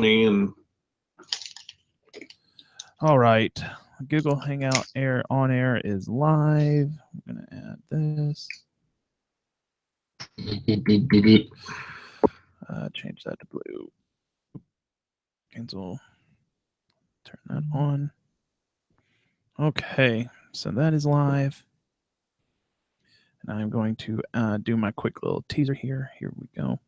and All right. Google Hangout Air on air is live. I'm going to add this. Change that to blue. Cancel. Turn that on. Okay. So that is live. And I'm going to do my quick little teaser here. Here we go.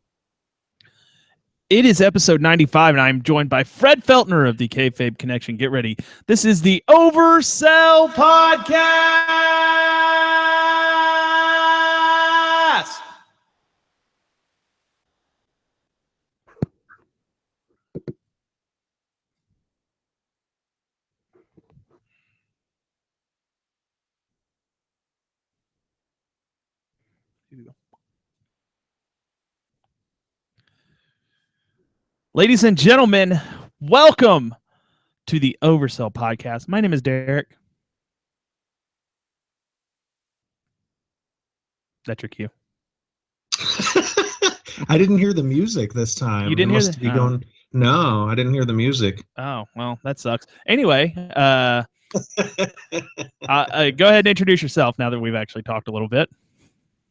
It is episode 95, and I'm joined by Fred Feltner of the Kayfabe Connection. Get ready. This is the Oversell Podcast. Ladies and gentlemen, welcome to the Oversell Podcast. My name is Derek. That's your cue. I didn't hear the music this time. You didn't it hear must be going. No, I didn't hear the music. Oh, well, that sucks. Anyway, go ahead and introduce yourself now that we've actually talked a little bit.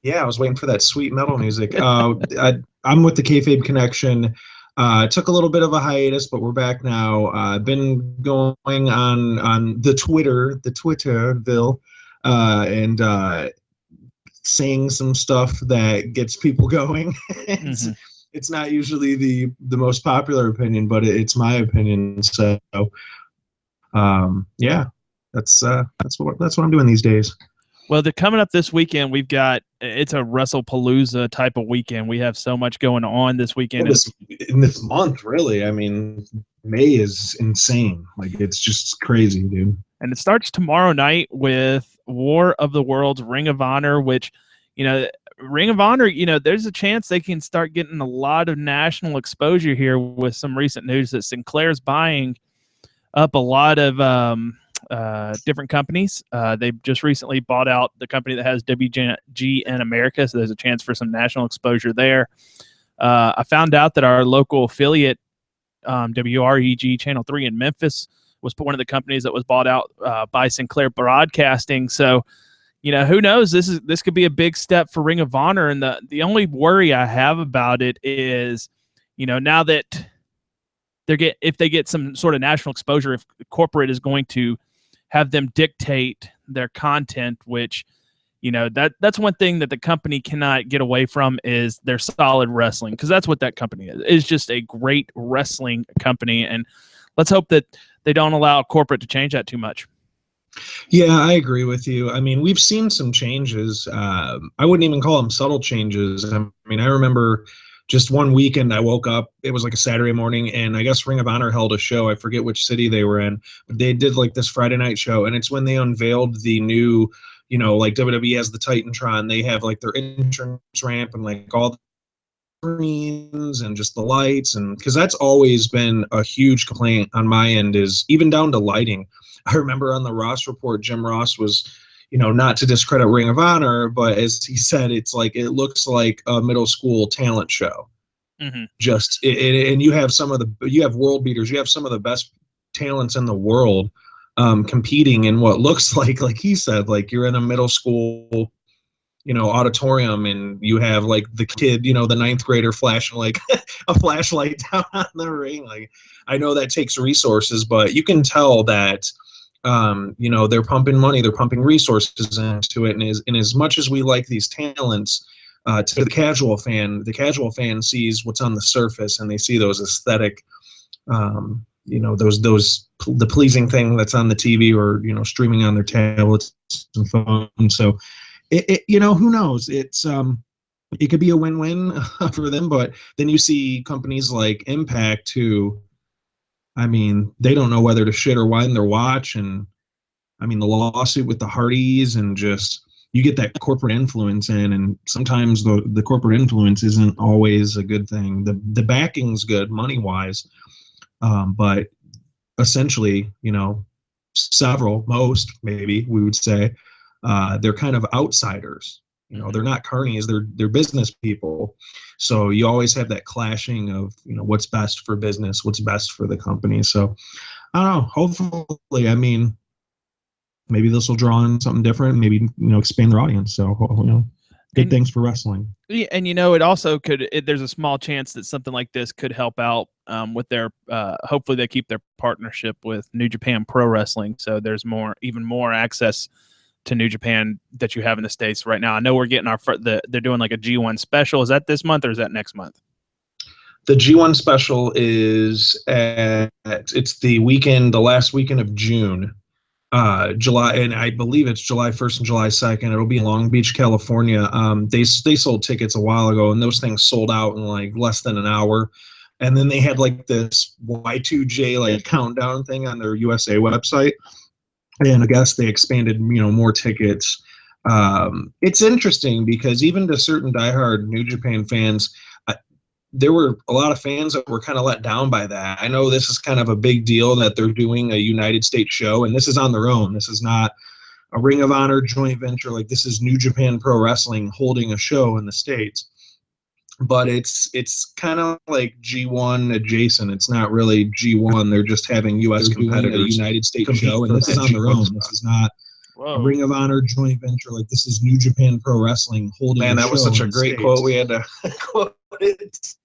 Yeah, I was waiting for that sweet metal music. I'm with the Kayfabe Connection. Took a little bit of a hiatus, but we're back now. I've been going on the Twitterville, and saying some stuff that gets people going. It's not usually the most popular opinion, but it's my opinion. So, yeah, that's what I'm doing these days. Well, they're coming up this weekend. It's a WrestlePalooza type of weekend. We have so much going on this weekend. Well, in this month, really. I mean, May is insane. Like, it's just crazy, dude. And it starts tomorrow night with War of the Worlds, Ring of Honor, which, Ring of Honor, there's a chance they can start getting a lot of national exposure here with some recent news that Sinclair's buying up a lot of different companies. They've just recently bought out the company that has WG in America, so there's a chance for some national exposure there. I found out that our local affiliate, WREG Channel 3 in Memphis, was one of the companies that was bought out by Sinclair Broadcasting. So, who knows? This could be a big step for Ring of Honor. And the only worry I have about it is, now that if they get some sort of national exposure, if corporate is going to have them dictate their content, which, that's one thing that the company cannot get away from is their solid wrestling, because that's what that company is. It's just a great wrestling company, and let's hope that they don't allow corporate to change that too much. Yeah, I agree with you. I mean, we've seen some changes. I wouldn't even call them subtle changes. I mean, I remember just one weekend I woke up, it was like a Saturday morning, and I guess Ring of Honor held a show. I forget which city they were in, but they did like this Friday night show, and it's when they unveiled the new, like WWE has the Titantron. They have like their entrance ramp and like all the screens and just the lights, and because that's always been a huge complaint on my end, is even down to lighting. I remember on the Ross Report, Jim Ross was, not to discredit Ring of Honor, but as he said, it's like it looks like a middle school talent show. Mm-hmm. And you have world beaters, you have some of the best talents in the world competing in what looks like he said, like you're in a middle school auditorium, and you have like the kid, the ninth grader flashing like a flashlight down on the ring. Like, I know that takes resources, but you can tell that they're pumping money, they're pumping resources into it. And as much as we like these talents, to the casual fan sees what's on the surface, and they see those aesthetic, the pleasing thing that's on the TV or, streaming on their tablets and phones. So who knows? It could be a win-win for them, but then you see companies like Impact who, I mean, they don't know whether to shit or wind their watch. And I mean, the lawsuit with the Hardys, and just, you get that corporate influence in, and sometimes the corporate influence isn't always a good thing. The backing's good money-wise, but essentially, most maybe we would say, they're kind of outsiders. They're not carnies, they're business people. So you always have that clashing of, what's best for business, what's best for the company. So I don't know, hopefully, I mean, maybe this will draw in something different, maybe, expand their audience. So, good things for wrestling. Yeah, and it also there's a small chance that something like this could help out with their hopefully they keep their partnership with New Japan Pro Wrestling, so there's even more access to New Japan that you have in the States right now. I know we're getting they're doing like a G1 special. Is that this month or is that next month? The G1 special is it's the last weekend of June. July, and I believe it's July 1st and July 2nd. It'll be in Long Beach, California. They sold tickets a while ago, and those things sold out in like less than an hour. And then they had like this Y2J like countdown thing on their USA website, and I guess they expanded more tickets. It's interesting because even to certain diehard New Japan fans, there were a lot of fans that were kind of let down by that. I know this is kind of a big deal that they're doing a United States show, and this is on their own. This is not a Ring of Honor joint venture. Like, this is New Japan Pro Wrestling holding a show in the States. But it's kind of like G1 adjacent. It's not really G1. They're just having U.S. competitors, United States show, and this is on their own. This is not a Ring of Honor joint venture. Like, this is New Japan Pro Wrestling holding a show. Man, that was such a great quote. We had to quote it.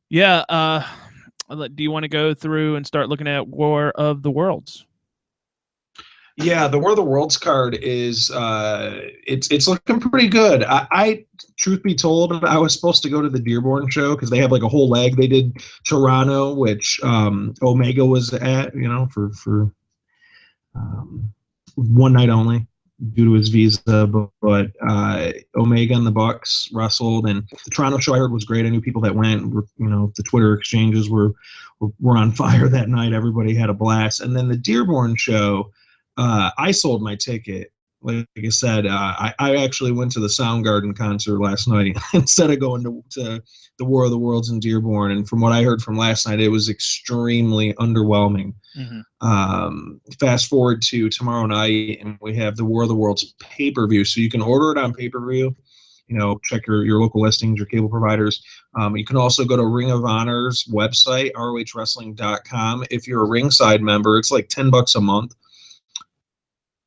Yeah. Do you want to go through and start looking at War of the Worlds? Yeah, the War of the Worlds card is it's looking pretty good. I truth be told, I was supposed to go to the Dearborn show because they have like a whole leg. They did Toronto, which Omega was at, for one night only due to his visa, but Omega and the Bucks wrestled, and the Toronto show I heard was great. I knew people that went. The Twitter exchanges were on fire that night. Everybody had a blast. And then the Dearborn show, I sold my ticket. Like I said, I actually went to the Soundgarden concert last night instead of going to the War of the Worlds in Dearborn. And from what I heard from last night, it was extremely underwhelming. Mm-hmm. Fast forward to tomorrow night, and we have the War of the Worlds pay-per-view. So you can order it on pay-per-view. Check your local listings, your cable providers. You can also go to Ring of Honor's website, rohwrestling.com. If you're a Ringside member, it's like $10 a month.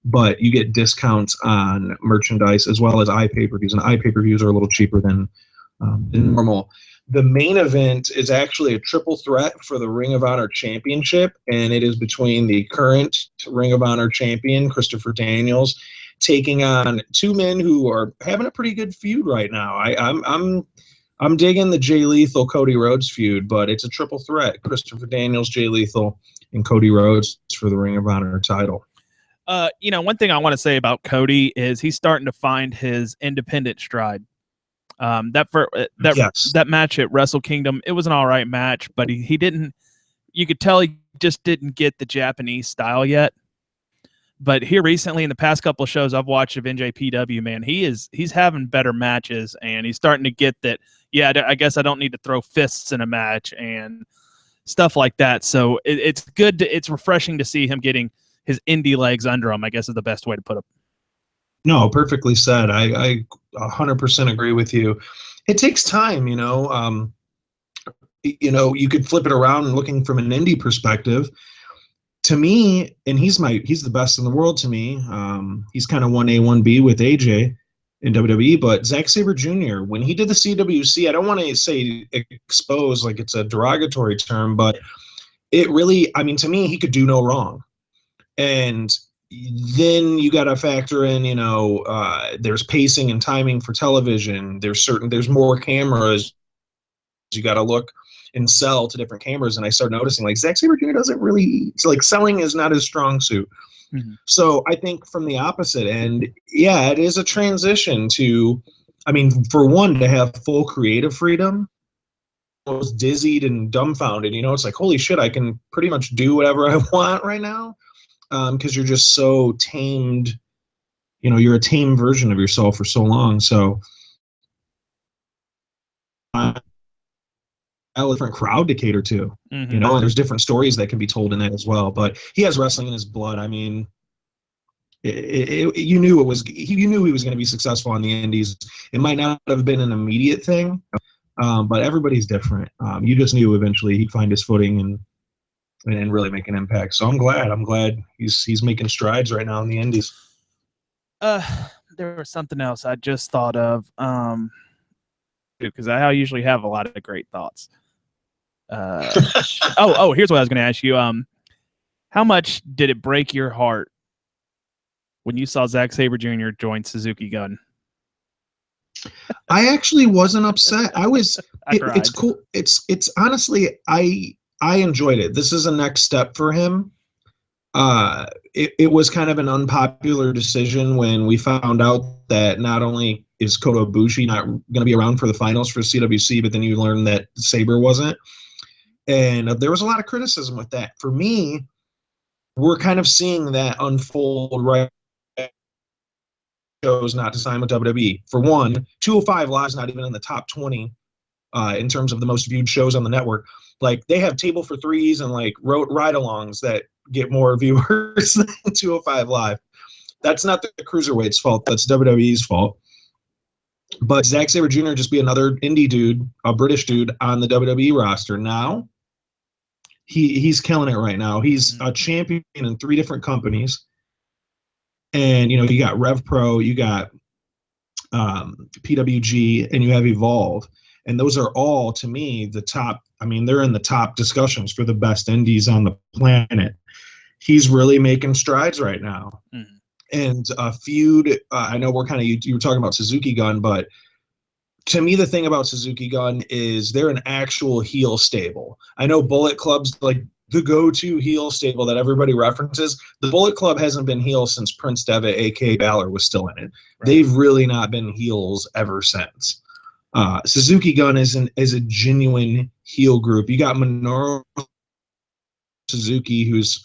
But you get discounts on merchandise as well as iPay-per-views, and iPay-per-views are a little cheaper than normal. The main event is actually a triple threat for the Ring of Honor Championship, and it is between the current Ring of Honor champion, Christopher Daniels, taking on two men who are having a pretty good feud right now. I'm digging the Jay Lethal Cody Rhodes feud, but it's a triple threat: Christopher Daniels, Jay Lethal, and Cody Rhodes for the Ring of Honor title. One thing I want to say about Cody is he's starting to find his independent stride. That match at Wrestle Kingdom, it was an all right match, but he didn't. You could tell he just didn't get the Japanese style yet. But here recently, in the past couple of shows I've watched of NJPW, man, he's having better matches, and he's starting to get that. Yeah, I guess I don't need to throw fists in a match and stuff like that. So it's good. It's refreshing to see him getting his indie legs under him, I guess is the best way to put it. No, perfectly said. I 100% agree with you. It takes time, you could flip it around and looking from an indie perspective. To me, and he's the best in the world to me. He's kind of 1A, 1B with AJ in WWE, but Zack Sabre Jr., when he did the CWC, I don't want to say expose like it's a derogatory term, but it really, to me, he could do no wrong. And then you got to factor in, there's pacing and timing for television. There's more cameras. You got to look and sell to different cameras. And I started noticing like Zack Sabre Jr. doesn't really, selling is not his strong suit. Mm-hmm. So I think from the opposite end, yeah, it is a transition to, for one, to have full creative freedom. I was dizzied and dumbfounded, it's like, holy shit, I can pretty much do whatever I want right now. Because you're just so tamed, you're a tame version of yourself for so long. So a different crowd to cater to, mm-hmm. And there's different stories that can be told in that as well. But he has wrestling in his blood. You knew it was. You knew he was going to be successful on the Indies. It might not have been an immediate thing, but everybody's different. You just knew eventually he'd find his footing and really make an impact. So I'm glad. I'm glad he's making strides right now in the Indies. There was something else I just thought of. Because I usually have a lot of great thoughts. Here's what I was going to ask you. How much did it break your heart when you saw Zack Sabre Jr. join Suzuki Gun? I actually wasn't upset. It's cried. cool. It's honestly, I enjoyed it. This is a next step for him. It was kind of an unpopular decision when we found out that not only is Kota Ibushi not going to be around for the finals for CWC, but then you learn that Sabre wasn't. And there was a lot of criticism with that. For me, we're kind of seeing that unfold right. Chose not to sign with WWE. For one, 205 Live's not even in the top 20 in terms of the most viewed shows on the network. Like, they have Table for Threes and like ride-alongs that get more viewers than 205 Live. That's not the Cruiserweight's fault. That's WWE's fault. But Zack Sabre Jr. just be another indie dude, a British dude on the WWE roster. Now, he's killing it right now. He's a champion in 3 different companies. And, you know, you got Rev Pro, you got PWG, and you have Evolve. And those are all, to me, the top. I mean, they're in the top discussions for the best indies on the planet. He's really making strides right now. Mm-hmm. And feud, I know we're kind of, you were talking about Suzuki Gun, but to me, the thing about Suzuki Gun is they're an actual heel stable. I know Bullet Club's like the go-to heel stable that everybody references. The Bullet Club hasn't been heel since Prince Devitt, a.k.a. Balor, was still in it. Right. They've really not been heels ever since. Suzuki Gun is a genuine heel group. You got Minoru Suzuki, who's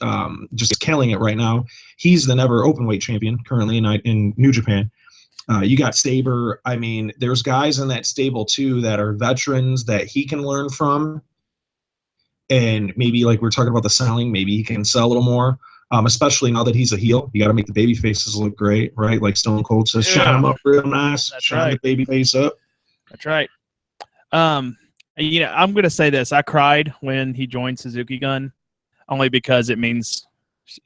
just killing it right now. He's the never openweight champion currently in New Japan. You got Sabre. I mean, there's guys in that stable too that are veterans that he can learn from. And maybe, like we're talking about the selling, maybe he can sell a little more, especially now that he's a heel. You got to make the baby faces look great, right? Like Stone Cold says, shine them up real nice. That's shine the baby face up. That's right. You know, I'm going to say this. I cried when he joined Suzuki Gun, only because it means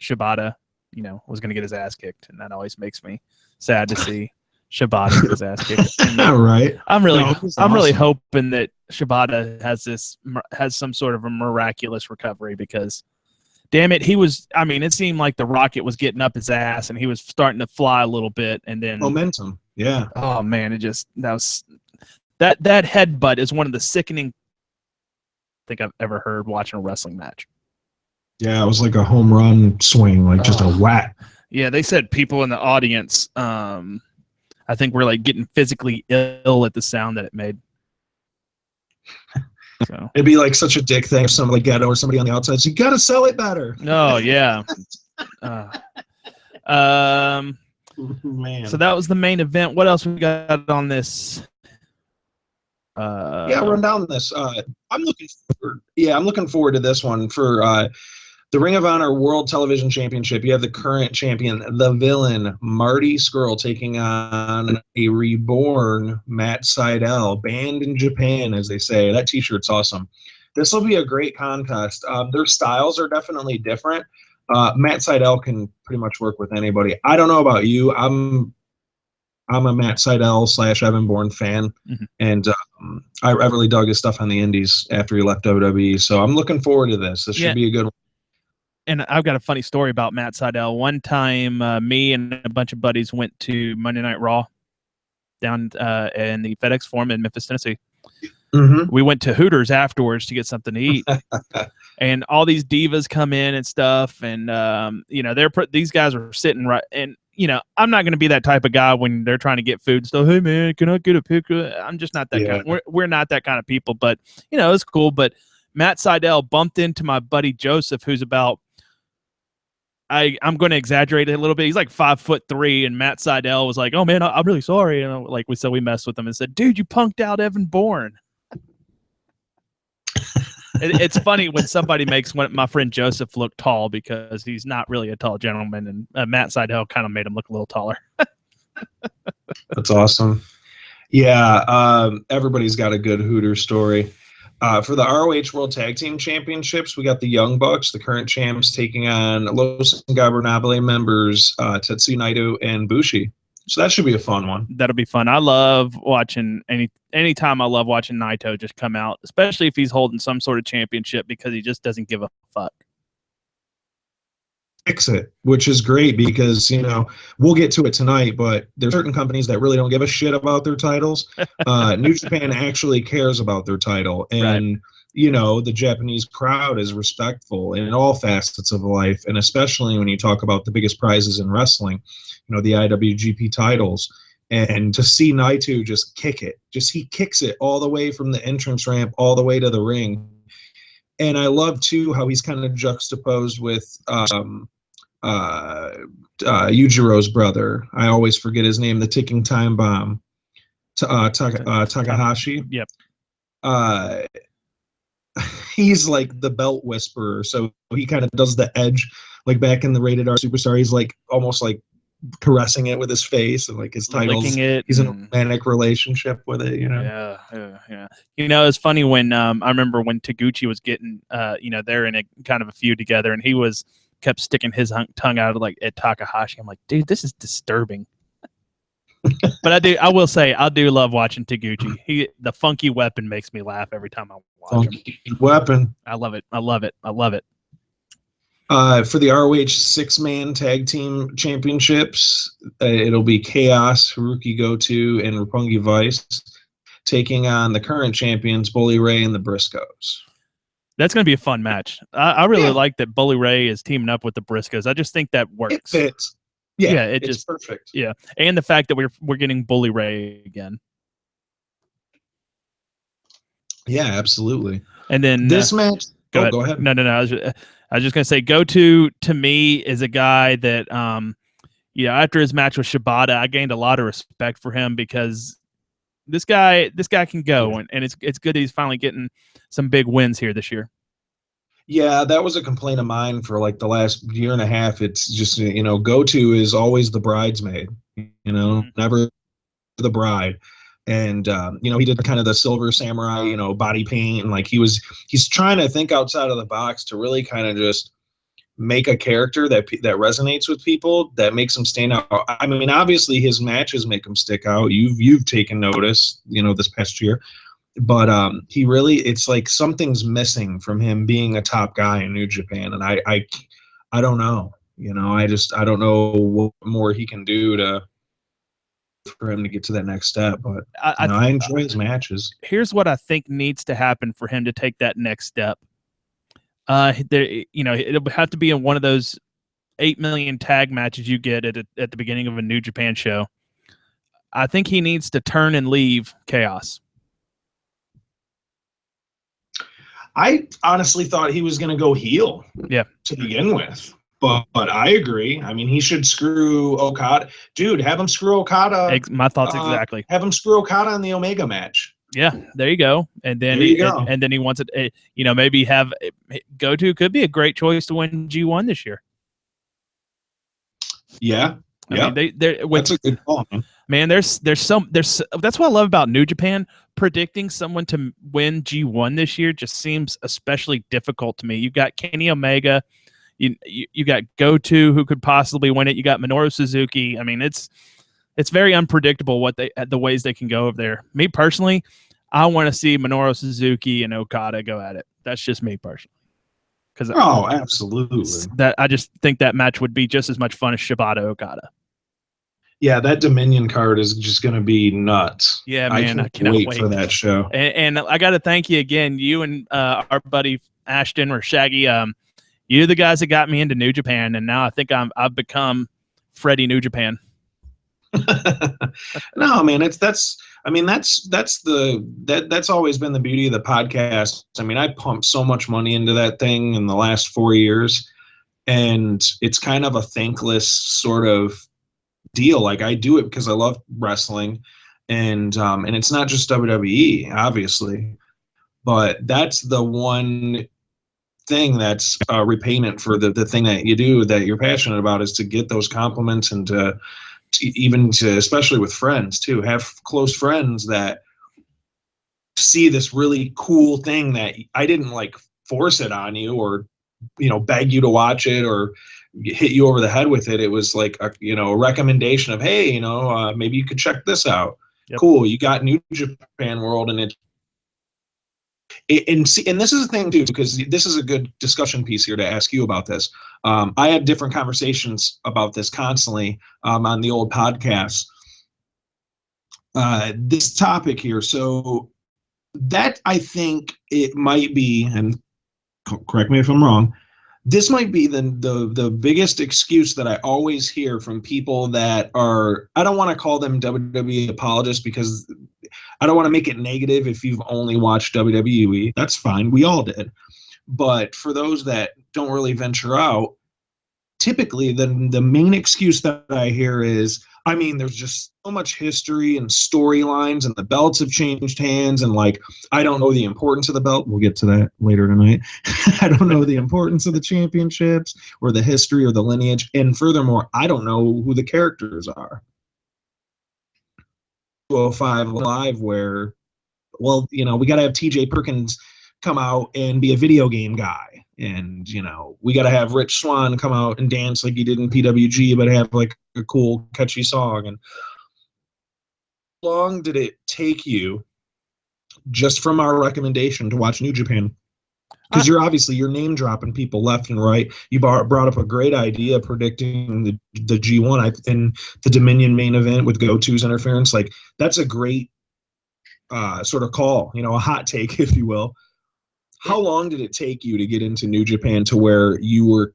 Shibata, you know, was going to get his ass kicked. And that always makes me sad to see Shibata get his ass kicked. Right. I'm really hoping that Shibata has some sort of a miraculous recovery, because damn it, it seemed like the rocket was getting up his ass and he was starting to fly a little bit, and then momentum. Yeah. Oh man, that headbutt is one of the sickening I think I've ever heard watching a wrestling match. Yeah, it was like a home run swing, like just a whack. Yeah, they said people in the audience I think we're like getting physically ill at the sound that it made. So it'd be like such a dick thing if somebody like Ghetto or somebody on the outside said, you got to sell it better. Oh yeah. Man. So that was the main event. What else we got on this? Run down this. I'm looking forward to this one for the Ring of Honor World Television Championship. You have the current champion, the Villain, Marty Scurll, taking on a reborn Matt Sydal, banned in Japan, as they say. That t-shirt's awesome. This will be a great contest. Their styles are definitely different. Matt Sydal can pretty much work with anybody. I don't know about you. I'm a Matt Sydal / Evan Bourne fan, and I really dug his stuff on the Indies after he left WWE. So I'm looking forward to this. This should be a good one. And I've got a funny story about Matt Sydal. One time, me and a bunch of buddies went to Monday Night Raw down in the FedEx Forum in Memphis, Tennessee. Mm-hmm. We went to Hooters afterwards to get something to eat, and all these divas come in and stuff, and you know, these guys are sitting right, and you know, I'm not going to be that type of guy when they're trying to get food. So, hey man, can I get a picture? I'm just not that kind. We're not that kind of people, but you know, it's cool. But Matt Sydal bumped into my buddy Joseph, who's about, I'm going to exaggerate it a little bit. He's like 5'3", and Matt Sydal was like, "Oh man, I'm really sorry." And like we messed with him and said, "Dude, you punked out Evan Bourne." It's funny when somebody makes my friend Joseph look tall because he's not really a tall gentleman, and Matt Sydal kind of made him look a little taller. That's awesome. Yeah, everybody's got a good Hooter story. For the ROH World Tag Team Championships, we got the Young Bucks, the current champs, taking on Los Ingobernables members Tetsuya Naito and Bushi. So that should be a fun one. That'll be fun. I love watching anytime I love watching Naito just come out, especially if he's holding some sort of championship, because he just doesn't give a fuck. Fix it, which is great because, we'll get to it tonight, but there's certain companies that really don't give a shit about their titles. New Japan actually cares about their title, and right. The Japanese crowd is respectful in all facets of life, and especially when you talk about the biggest prizes in wrestling, the IWGP titles. And to see Naito just kick it, he kicks it all the way from the entrance ramp all the way to the ring. And I love, too, how he's kind of juxtaposed with Yujiro's brother. I always forget his name, the ticking time bomb, Takahashi. Yep. He's like the belt whisperer. So he kind of does the edge, like back in the Rated R Superstar. He's like almost like caressing it with his face, and like his titles, he's in a romantic relationship with it, Yeah. It's funny when I remember when Taguchi was getting they're in a kind of a feud together, and he kept sticking his tongue out at Takahashi. I'm like, dude, this is disturbing. But I will say I do love watching Taguchi. The funky weapon makes me laugh every time I watch him. Weapon. I love it. For the ROH 6-man tag team championships, it'll be Chaos, Haruki Goto, and Roppongi Vice taking on the current champions, Bully Ray and the Briscoes. That's going to be a fun match. I really like that Bully Ray is teaming up with the Briscoes. I just think that works. It fits. Yeah, it's just perfect. Yeah, and the fact that we're getting Bully Ray again. Yeah, absolutely. And then this match. Go ahead. No. I was just gonna say, Goto to me is a guy that, after his match with Shibata, I gained a lot of respect for him because this guy can go, and it's good that he's finally getting some big wins here this year. Yeah, that was a complaint of mine for like the last year and a half. It's just, Goto is always the bridesmaid, never the bride. And, he did kind of the Silver Samurai, body paint. And like he's trying to think outside of the box to really kind of just make a character that resonates with people, that makes him stand out. I mean, obviously his matches make him stick out. You've taken notice, this past year. But he really, it's like something's missing from him being a top guy in New Japan. And I don't know, I don't know what more he can do for him to get to that next step. But I enjoy his matches. Here's what I think needs to happen for him to take that next step. It'll have to be in one of those 8 million tag matches you get at the beginning of a New Japan show. I think he needs to turn and leave Chaos. I honestly thought he was going to go heel to begin with. But I agree. I mean, he should screw Okada. Dude, have him screw Okada. My thoughts exactly. Have him screw Okada in the Omega match. Yeah, there you go. And then and then he wants it. Maybe have Goto could be a great choice to win G1 this year. Yeah. I mean, that's a good call, man. Man, there's that's what I love about New Japan. Predicting someone to win G1 this year just seems especially difficult to me. You've got Kenny Omega, you got Goto who could possibly win it. You got Minoru Suzuki. I mean, it's very unpredictable the ways they can go over there. Me personally, I want to see Minoru Suzuki and Okada go at it. That's just me personally. Absolutely. I just think that match would be just as much fun as Shibata Okada. Yeah, that Dominion card is just going to be nuts. Yeah, man, I cannot wait for that show. And I got to thank you again, you and our buddy Ashton or Shaggy. You're the guys that got me into New Japan, and now I think I've become Freddie New Japan. No, man, that's always been the beauty of the podcast. I mean, I pumped so much money into that thing in the last 4 years, and it's kind of a thankless sort of deal. Like, I do it because I love wrestling, and it's not just WWE, obviously, but that's the one thing that's repayment for the thing that you do that you're passionate about, is to get those compliments, and to even to, especially with friends too, have close friends that see this really cool thing that I didn't like force it on you, or beg you to watch it, or hit you over the head with it. It was like a recommendation of, hey, maybe you could check this out. Yep. Cool, you got New Japan World, and and this is the thing too, because this is a good discussion piece here to ask you about this. I had different conversations about this constantly on the old podcasts. This topic here, so that I think it might be, and correct me if I'm wrong, this might be the biggest excuse that I always hear from people that are, I don't want to call them WWE apologists, because I don't want to make it negative. If you've only watched WWE, that's fine. We all did. But for those that don't really venture out, typically the main excuse that I hear is, I mean, there's just so much history and storylines, and the belts have changed hands, and like, I don't know the importance of the belt. We'll get to that later tonight. I don't know the importance of the championships, or the history, or the lineage, and furthermore, I don't know who the characters are. 205 Live, where, well, we got to have TJ Perkins come out and be a video game guy, and we got to have Rich Swann come out and dance like he did in PWG, but have like a cool catchy song. And how long did it take you, just from our recommendation, to watch New Japan? Because you're name dropping people left and right. You brought up a great idea, predicting the G1 and the Dominion main event with Go2's interference. Like, that's a great sort of call, a hot take, if you will. How long did it take you to get into New Japan to where you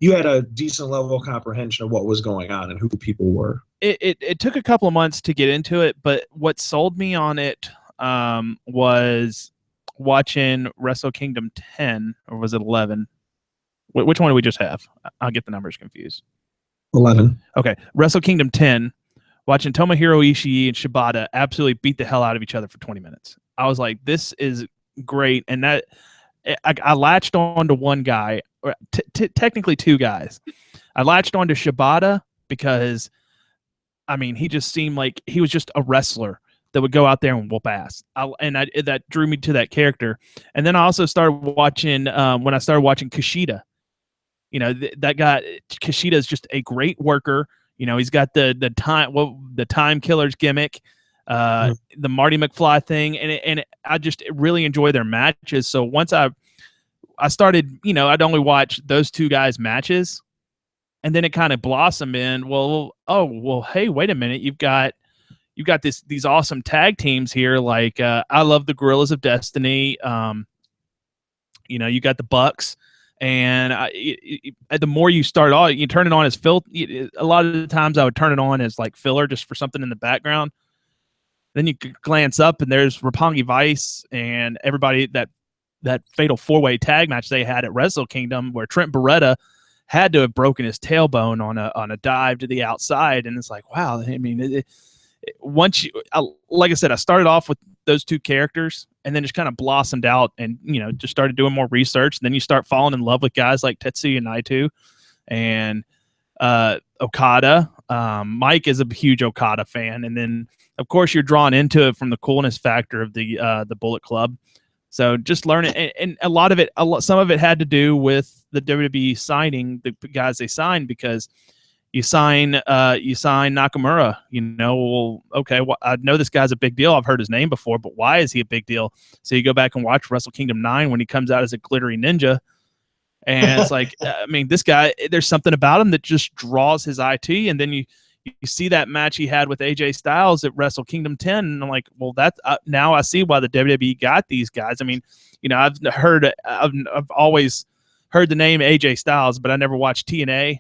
had a decent level of comprehension of what was going on and who the people were? It took a couple of months to get into it, but what sold me on it was watching Wrestle Kingdom 10, or was it 11? Which one do we just have? I'll get the numbers confused. 11. Okay, Wrestle Kingdom 10, watching Tomohiro Ishii and Shibata absolutely beat the hell out of each other for 20 minutes. I was like, this is great. And that I latched on to one guy, or technically two guys. I latched on to Shibata because, I mean, he just seemed like he was just a wrestler that would go out there and whoop ass. That drew me to that character. And then I also started watching, when I started watching Kushida, that guy, Kushida is just a great worker. He's got the time killers gimmick, the Marty McFly thing. And I just really enjoy their matches. So once I started, I'd only watch those two guys' matches, and then it kind of blossomed in, hey, wait a minute. You've got these awesome tag teams here. Like, I love the Gorillas of Destiny. You got the Bucks, and the more you start on, you turn it on as a lot of the times I would turn it on as like filler, just for something in the background. Then you glance up, and there's Roppongi Vice and everybody, that fatal 4-way tag match they had at Wrestle Kingdom, where Trent Beretta had to have broken his tailbone on a dive to the outside. And it's like, wow. I mean, like I said, I started off with those two characters, and then just kind of blossomed out, and just started doing more research. And then you start falling in love with guys like Tetsuya Naito and Okada. Mike is a huge Okada fan, and then of course you're drawn into it from the coolness factor of the Bullet Club. So just learning, and a lot of it, some of it had to do with the WWE signing the guys they signed, because you sign Nakamura. Okay, well, I know this guy's a big deal. I've heard his name before, but why is he a big deal? So you go back and watch Wrestle Kingdom 9 when he comes out as a glittery ninja, and it's like, I mean, this guy, there's something about him that just draws his IT. And then you see that match he had with AJ Styles at Wrestle Kingdom 10, and I'm like, well, that's now I see why the WWE got these guys. I mean, I've always heard the name AJ Styles, but I never watched TNA.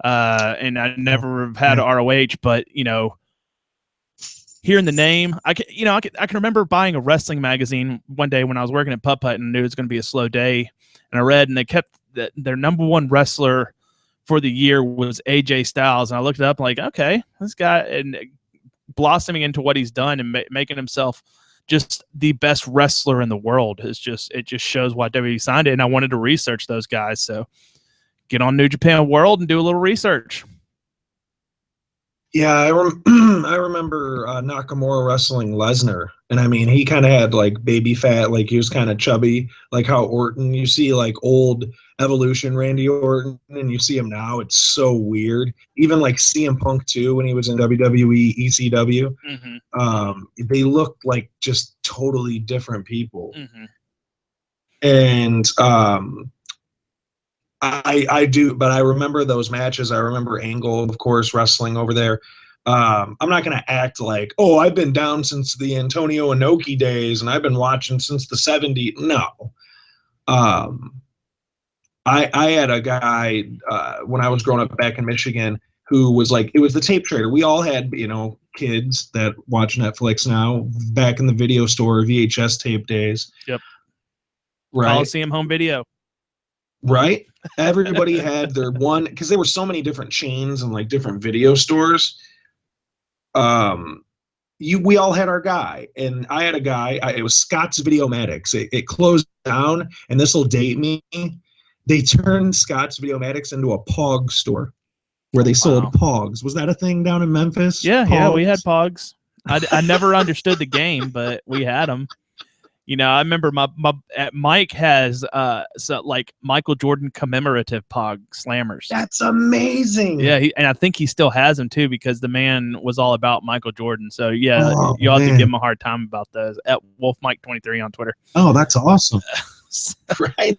And I never had ROH, but hearing the name, I can remember buying a wrestling magazine one day when I was working at Putt Putt and knew it was going to be a slow day, and I read, and they kept their number one wrestler for the year was AJ Styles, and I looked it up, like, okay, this guy, and blossoming into what he's done and making himself just the best wrestler in the world. It just shows why WWE signed it. And I wanted to research those guys. So get on New Japan World and do a little research. Yeah, I remember Nakamura wrestling Lesnar, and I mean, he kind of had like baby fat, like he was kind of chubby, like how Orton. You see like old Evolution Randy Orton, and you see him now. It's so weird. Even like CM Punk too, when he was in WWE ECW, they looked like just totally different people. And I do, but I remember those matches. I remember Angle, of course, wrestling over there. I'm not going to act like, oh, I've been down since the Antonio Inoki days and I've been watching since the 70s. No. I had a guy when I was growing up back in Michigan who was like, it was the tape trader. We all had, you know, kids that watch Netflix now, back in the video store, VHS tape days. Yep. Right. Coliseum home video. Right. Everybody had their one, because there were so many different chains and like different video stores. We all had our guy, and I had a guy. It was Scott's Videomatics. It closed down, and this will date me. They turned Scott's Videomatics into a Pog store where they sold Pogs. Was that a thing down in Memphis? Yeah, yeah, we had Pogs. I never understood the game, but we had them. You know, I remember Mike has so like Michael Jordan commemorative Pog slammers. That's amazing. Yeah, and I think he still has them too, because the man was all about Michael Jordan. So yeah, you'll have to give him a hard time about those. At WolfMike23 on Twitter. Oh, that's awesome. Right.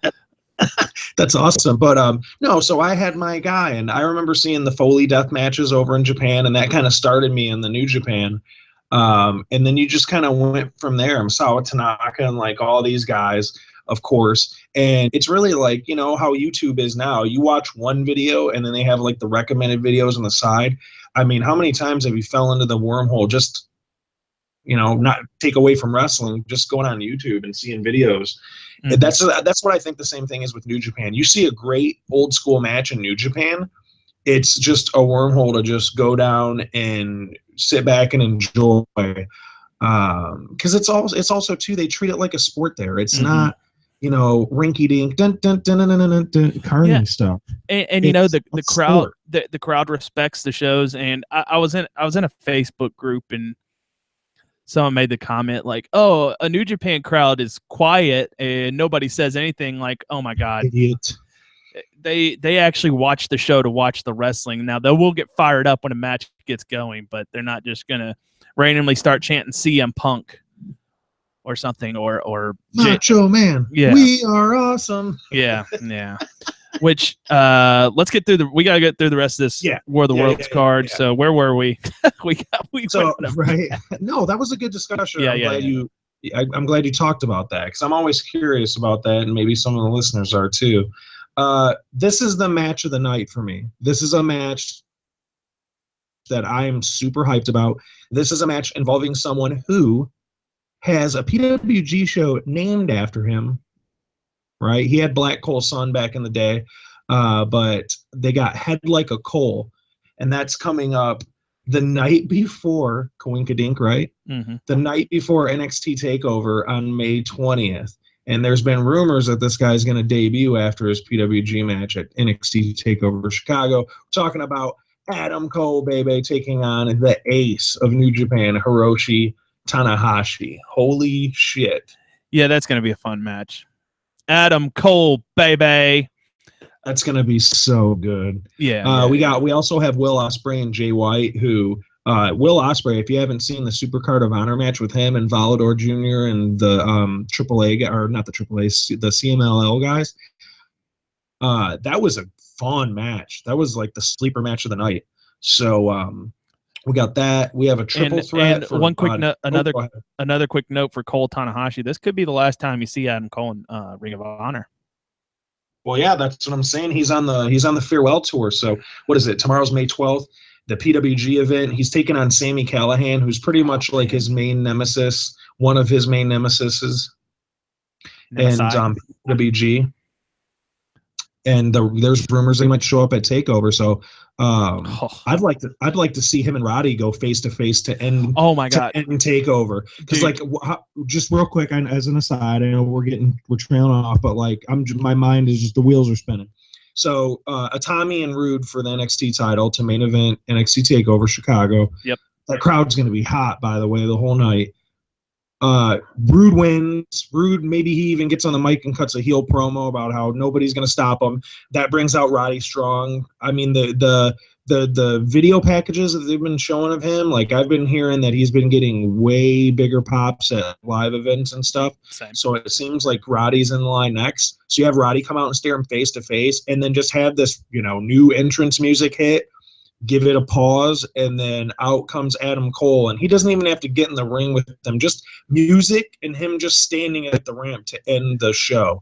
That's awesome. But no, so I had my guy, and I remember seeing the Foley death matches over in Japan, and that kind of started me in the New Japan. And then you just kind of went from there. Masawa Tanaka and like all these guys, of course. And it's really like, you know, how YouTube is now. You watch one video and then they have like the recommended videos on the side. I mean, how many times have you fell into the wormhole just, you know, not take away from wrestling, just going on YouTube and seeing videos? Mm-hmm. That's what I think the same thing is with New Japan. You see a great old school match in New Japan, it's just a wormhole to just go down and sit back and enjoy. Because it's also too, they treat it like a sport there. It's not, you know, rinky dink carny stuff. And you know, the crowd respects the shows. And I was in a Facebook group, and someone made the comment like, "Oh, a New Japan crowd is quiet and nobody says anything." Like, oh my God. Idiot. They actually watch the show to watch the wrestling. Now they will get fired up when a match gets going, but they're not just gonna randomly start chanting CM Punk or something or Macho Man. Yeah, we are awesome. Yeah. Which let's get through we gotta get through the rest of this War of the Worlds card. Yeah. So where were we? Right. No, that was a good discussion. I'm glad you talked about that, because I'm always curious about that, and maybe some of the listeners are too. This is the match of the night for me. This is a match that I am super hyped about. This is a match involving someone who has a PWG show named after him, right? He had Black Coal Sun back in the day, but they got Head Like a Coal, and that's coming up the night before Coinkadink, right? Mm-hmm. The night before NXT TakeOver on May 20th. And there's been rumors that this guy's going to debut after his PWG match at NXT TakeOver Chicago. We're talking about Adam Cole, baby, taking on the ace of New Japan, Hiroshi Tanahashi. Holy shit. Yeah, that's going to be a fun match. Adam Cole, baby. That's going to be so good. Yeah. We also have Will Ospreay and Jay White, who Will Ospreay, if you haven't seen the Super Card of Honor match with him and Volador Jr. and the AAA, or not the AAA, the CMLL guys, that was a fun match. That was like the sleeper match of the night. So we got that. We have a triple threat. And one quick note, another quick note for Cole Tanahashi. This could be the last time you see Adam Cole in Ring of Honor. Well, yeah, that's what I'm saying. He's on the farewell tour. So what is it? Tomorrow's May 12th. The PWG event. He's taking on Sami Callihan, who's pretty much like his main nemesis, one of his main nemesises, and PWG. and there's rumors they might show up at Takeover. So I'd like to see him and Roddy go face to face to end. Oh my God, to end Takeover. Because like just real quick, as an aside, I know we're trailing off, but like my mind is just the wheels are spinning. So Itami and Rude for the NXT title to main event NXT Takeover Chicago. Yep. That crowd's going to be hot, by the way, the whole night. Rude wins. Rude, maybe he even gets on the mic and cuts a heel promo about how nobody's going to stop him. That brings out Roddy Strong. I mean, the video packages that they've been showing of him, like I've been hearing that he's been getting way bigger pops at live events and stuff. Same. So it seems like Roddy's in the line next. So you have Roddy come out and stare him face to face, and then just have this, new entrance music hit. Give it a pause, and then out comes Adam Cole, and he doesn't even have to get in the ring with them. Just music and him just standing at the ramp to end the show.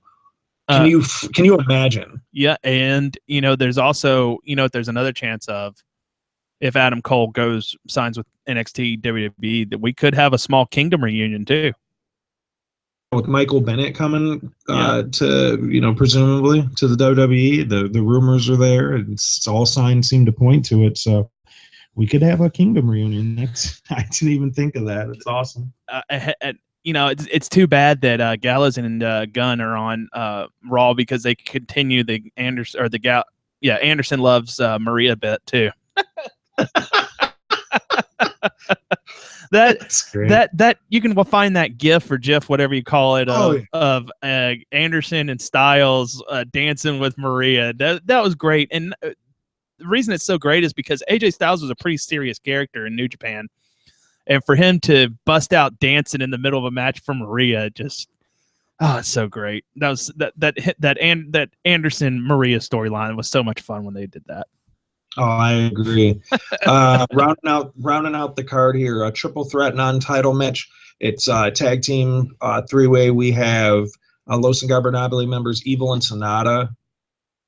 Can you imagine? Yeah, and there's also there's another chance of if Adam Cole signs with NXT WWE that we could have a small Kingdom reunion too. With Michael Bennett coming to presumably to the WWE, the rumors are there, and it's all signs seem to point to it. So we could have a Kingdom reunion. I didn't even think of that. It's awesome. It's too bad that Gallows and Gunn are on Raw because they continue the Anderson loves Maria bit too. That you can find that GIF or GIF, whatever you call it, of Anderson and Styles dancing with Maria. That was great, and the reason it's so great is because AJ Styles was a pretty serious character in New Japan, and for him to bust out dancing in the middle of a match for Maria, it's so great. That Anderson Maria storyline was so much fun when they did that. Oh, I agree. Rounding out the card here, a triple threat non-title match. It's a tag team three-way. We have Los Ingobernables members Evil and Sonata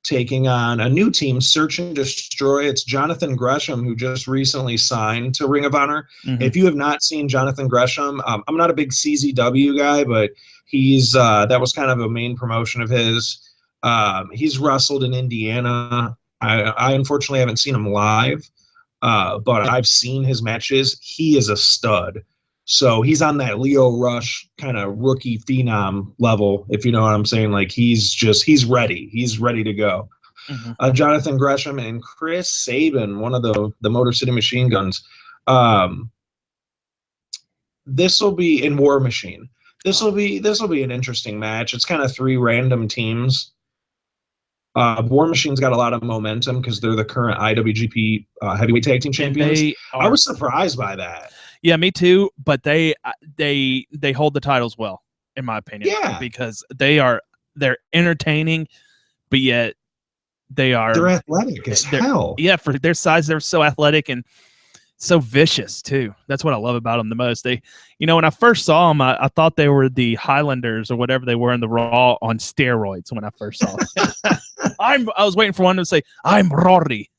taking on a new team, Search and Destroy. It's Jonathan Gresham, who just recently signed to Ring of Honor. Mm-hmm. If you have not seen Jonathan Gresham, I'm not a big CZW guy, but he's that was kind of a main promotion of his. He's wrestled in Indiana. I unfortunately haven't seen him live, but I've seen his matches. He is a stud. So he's on that Leo Rush kind of rookie phenom level, if you know what I'm saying. Like he's ready. He's ready to go. Mm-hmm. Jonathan Gresham and Chris Sabin, one of the Motor City Machine Guns. This will be in War Machine. This will be an interesting match. It's kind of three random teams. War Machine's got a lot of momentum because they're the current IWGP Heavyweight Tag Team Champions. I was surprised by that. Yeah, me too. But they hold the titles well, in my opinion. Yeah, because they're entertaining, but yet they're athletic as hell. Yeah, for their size, they're so athletic and so vicious too. That's what I love about them the most. They, when I first saw them, I thought they were the Highlanders or whatever they were in the Raw on steroids when I first saw them. I was waiting for one to say, "I'm Rory."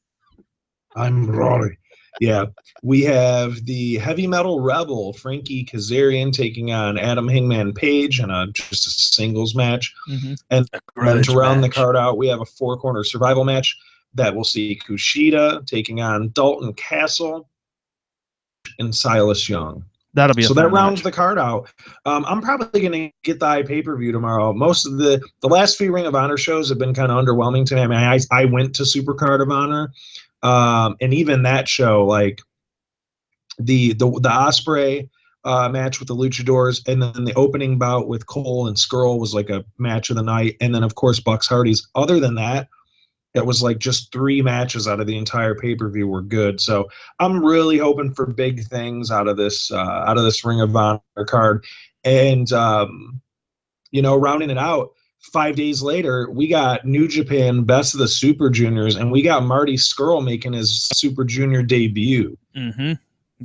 I'm Rory. Yeah, we have the Heavy Metal Rebel Frankie Kazarian taking on Adam Hangman Page in just a singles match. Mm-hmm. And then to round the card out, we have a four-corner survival match that will see Kushida taking on Dalton Castle and Silas Young. That'll be so that rounds the card out. I'm probably going to get the pay-per-view tomorrow. Most of the last few Ring of Honor shows have been kind of underwhelming to me. I mean, I went to Supercard of Honor, and even that show, like the Ospreay match with the Luchadors, and then the opening bout with Cole and Skrull was like a match of the night, and then of course Bucks Hardys. Other than that, it was like just three matches out of the entire pay-per-view were good. So I'm really hoping for big things out of this Ring of Honor card. And rounding it out, 5 days later, we got New Japan Best of the Super Juniors, and we got Marty Scurll making his Super Junior debut. Mm-hmm.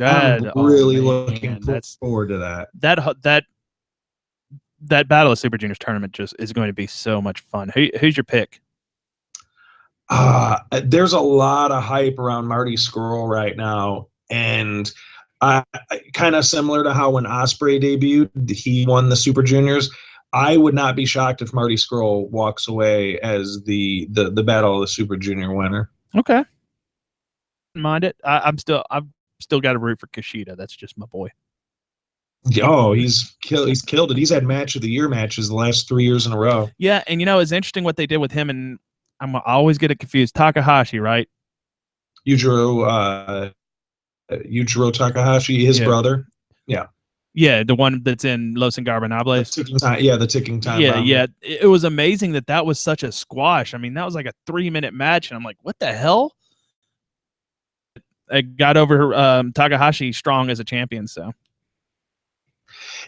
I'm really looking forward to that. That Battle of Super Juniors tournament just is going to be so much fun. Who's your pick? There's a lot of hype around Marty Scurll right now, and kind of similar to how when Ospreay debuted, he won the Super Juniors. I would not be shocked if Marty Scurll walks away as the Battle of the Super Junior winner. Okay. Mind it. I've still got to root for Kushida. That's just my boy. Oh, he's killed it. He's had match of the year matches the last 3 years in a row. Yeah, and it's interesting what they did with him, and I always get it confused. Takahashi, right? Yujiro Takahashi, his brother. Yeah. Yeah, the one that's in Los Ingobernables. The ticking time. Yeah. It was amazing that was such a squash. I mean, that was like a 3-minute match, and I'm like, what the hell? It got over Takahashi strong as a champion, so.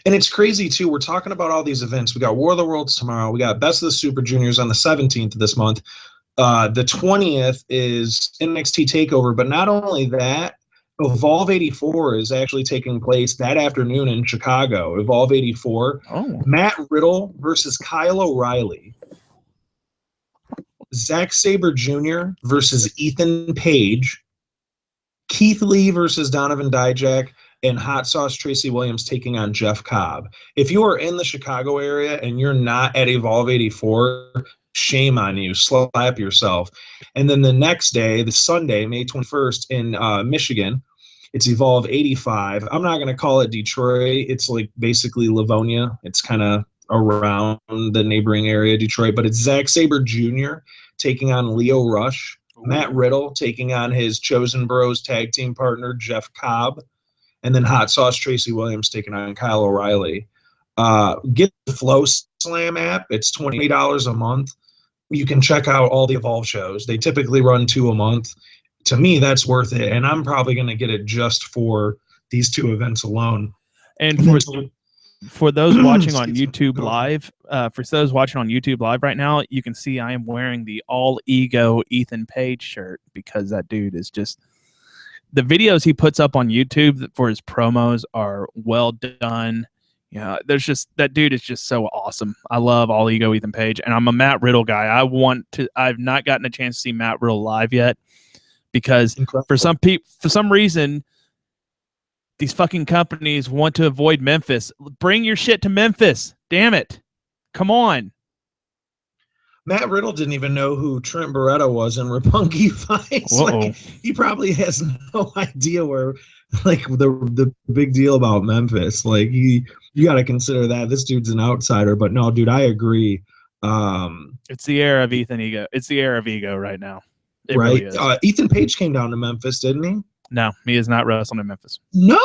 And it's crazy, too. We're talking about all these events. We got War of the Worlds tomorrow. We got Best of the Super Juniors on the 17th of this month. The 20th is NXT TakeOver. But not only that, Evolve 84 is actually taking place that afternoon in Chicago. Evolve 84. Oh. Matt Riddle versus Kyle O'Reilly. Zack Sabre Jr. versus Ethan Page. Keith Lee versus Donovan Dijak. And Hot Sauce Tracy Williams taking on Jeff Cobb. If you are in the Chicago area and you're not at Evolve 84, shame on you. Slap yourself. And then the next day, the Sunday, May 21st in Michigan, it's Evolve 85. I'm not going to call it Detroit. It's like basically Livonia. It's kind of around the neighboring area, Detroit. But it's Zack Sabre Jr. taking on Leo Rush. Ooh. Matt Riddle taking on his Chosen Bros tag team partner, Jeff Cobb. And then Hot Sauce Tracy Williams taking on Kyle O'Reilly. Get the Flow Slam app. It's $20 a month. You can check out all the Evolve shows. They typically run 2 a month. To me, that's worth it. And I'm probably going to get it just for these 2 events alone. And for those watching on YouTube Live, right now, you can see I am wearing the All Ego Ethan Page shirt because that dude is just... The videos he puts up on YouTube for his promos are well done. That dude is just so awesome. I love All Ego Ethan Page, and I'm a Matt Riddle guy. I've not gotten a chance to see Matt Riddle live yet because for some reason, these fucking companies want to avoid Memphis. Bring your shit to Memphis. Damn it. Come on. Matt Riddle didn't even know who Trent Beretta was in Roppongi Vice. Like, he probably has no idea where, like, the big deal about Memphis. Like, you got to consider that this dude's an outsider. But no, dude, I agree. It's the era of Ethan Ego. It's the era of Ego right now. It right. Really is. Ethan Page came down to Memphis, didn't he? No, he is not wrestling in Memphis. No.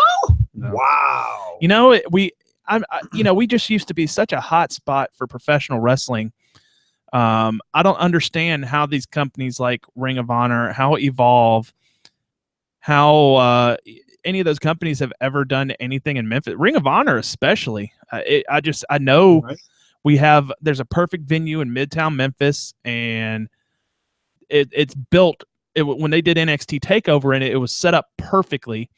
Wow. We just used to be such a hot spot for professional wrestling. I don't understand how these companies like Ring of Honor, how Evolve, how any of those companies have ever done anything in Memphis. Ring of Honor especially. I know there's a perfect venue in Midtown Memphis, and it's built. When they did NXT TakeOver in it, it was set up perfectly.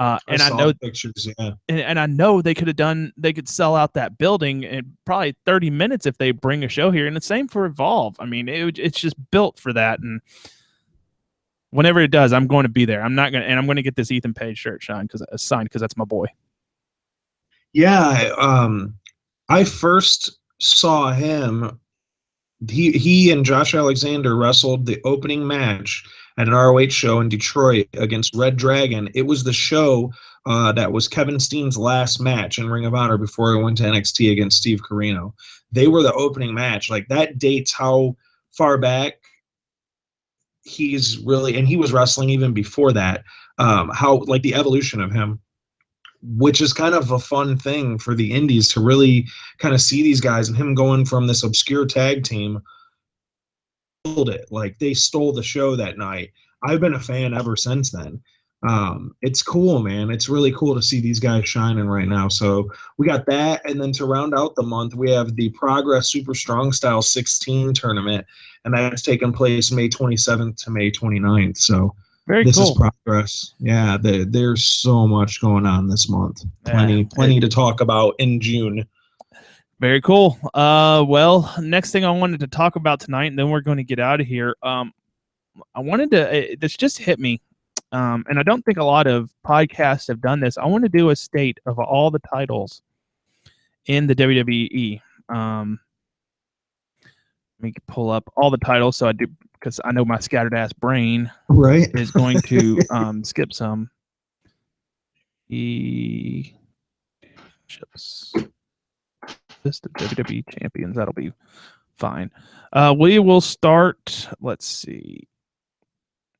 And I know pictures, yeah. And I know they could sell out that building in probably 30 minutes if they bring a show here. And the same for Evolve. I mean, it's just built for that. And whenever it does, I'm going to be there. I'm going to get this Ethan Page shirt signed because that's my boy. Yeah. I first saw him. He and Josh Alexander wrestled the opening match at an ROH show in Detroit against Red Dragon. It was the show that was Kevin Steen's last match in Ring of Honor before he went to NXT against Steve Corino. They were the opening match. Like, that dates how far back he's really, and he was wrestling even before that, how, like, the evolution of him, which is kind of a fun thing for the indies to really kind of see these guys and him going from this obscure tag team. Like, they stole the show that night. I've been a fan ever since then. It's cool, man. It's really cool to see these guys shining right now. So we got that, and then to round out the month, we have the Progress Super Strong Style 16 tournament, and that's taking place May 27th to May 29th. So this is Progress. Yeah, there's so much going on this month. Plenty to talk about in June. Very cool. Well, next thing I wanted to talk about tonight, and then we're going to get out of here. I wanted to, this just hit me, and I don't think a lot of podcasts have done this. I want to do a state of all the titles in the WWE. Let me pull up all the titles so I do, because I know my scattered ass brain Right. is going to skip some. Chips. List of WWE champions. That'll be fine. We will start. Let's see.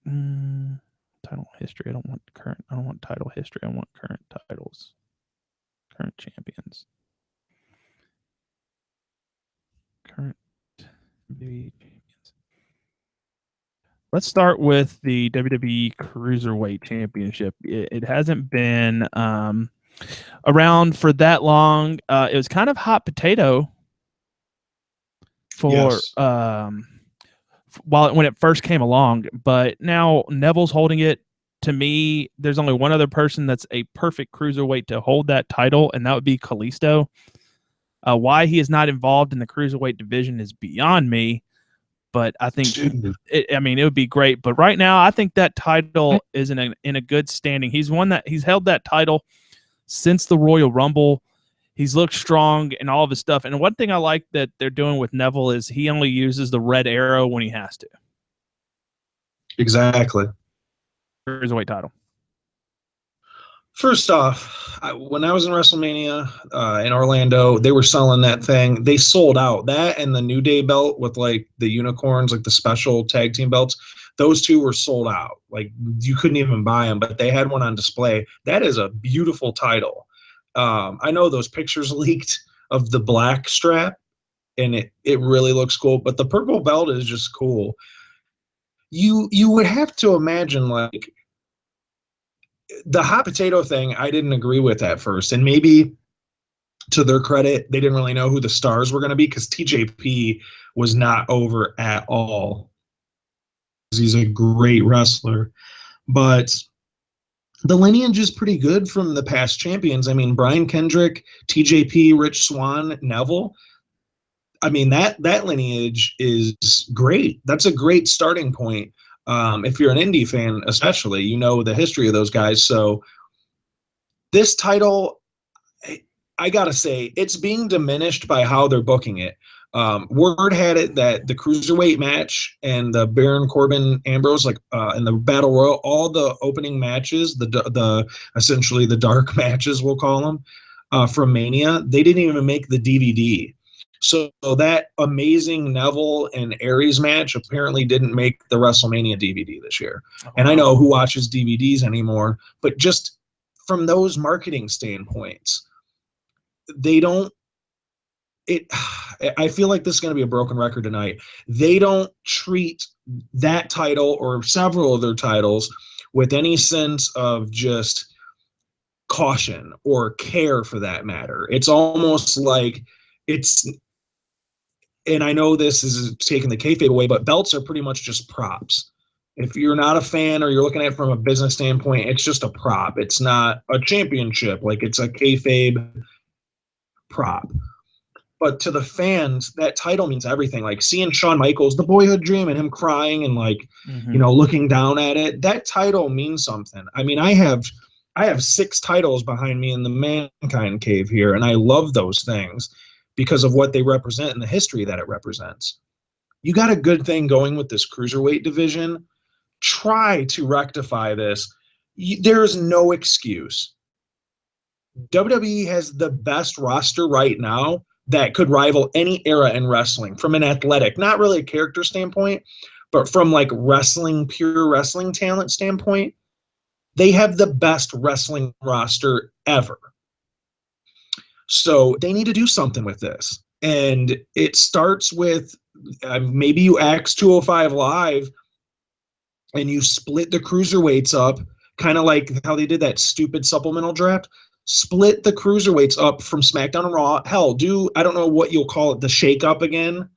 Title history. I don't want current. I don't want title history. I want current titles. Current champions. Current WWE champions. Let's start with the WWE Cruiserweight Championship. It hasn't been around for that long. It was kind of hot potato for Yes. when it first came along, but now Neville's holding it. To me, there's only one other person that's a perfect cruiserweight to hold that title, and that would be Kalisto. Why he is not involved in the cruiserweight division is beyond me, but I think it would be great. But right now, I think that title is in a good standing. He's held that title since the Royal Rumble. He's looked strong and all of his stuff. And one thing I like that they're doing with Neville is he only uses the red arrow when he has to. Exactly. Cruiserweight title. First off, when I was in WrestleMania in Orlando, they were selling that thing. They sold out. That and the New Day belt with like the unicorns, like the special tag team belts. Those two were sold out. Like you couldn't even buy them, but they had one on display. That is a beautiful title. I know those pictures leaked of the black strap, and it really looks cool. But the purple belt is just cool. You would have to imagine like the hot potato thing. I didn't agree with at first, and maybe to their credit, they didn't really know who the stars were going to be because TJP was not over at all. He's a great wrestler, but the lineage is pretty good from the past champions. I mean, Brian Kendrick, TJP, Rich Swann, Neville. I mean, that lineage is great. That's a great starting point. If you're an indie fan, especially, you know the history of those guys. So this title, I got to say, it's being diminished by how they're booking it. Word had it that the cruiserweight match and the Baron Corbin Ambrose, like in the Battle Royal, all the opening matches, the essentially the dark matches, we'll call them, from Mania, they didn't even make the DVD. So that amazing Neville and Aries match apparently didn't make the WrestleMania DVD this year. Oh, and I know who watches DVDs anymore, but just from those marketing standpoints, they don't. I feel like this is going to be a broken record tonight. They don't treat that title or several of their titles with any sense of just caution or care for that matter. It's almost like it's, and I know this is taking the kayfabe away, but belts are pretty much just props. If you're not a fan or you're looking at it from a business standpoint, it's just a prop. It's not a championship. Like it's a kayfabe prop. But to the fans, that title means everything. Like seeing Shawn Michaels, the boyhood dream, and him crying and like, looking down at it, that title means something. I mean, I have 6 titles behind me in the Mankind Cave here, and I love those things because of what they represent and the history that it represents. You got a good thing going with this cruiserweight division. Try to rectify this. There is no excuse. WWE has the best roster right now that could rival any era in wrestling from an athletic, not really a character standpoint, but from like wrestling, pure wrestling talent standpoint. They have the best wrestling roster ever. So they need to do something with this. And it starts with maybe you axe 205 Live and you split the cruiserweights up, kind of like how they did that stupid supplemental draft. Split the cruiserweights up from SmackDown and Raw. Hell, I don't know what you'll call it, the shake-up again.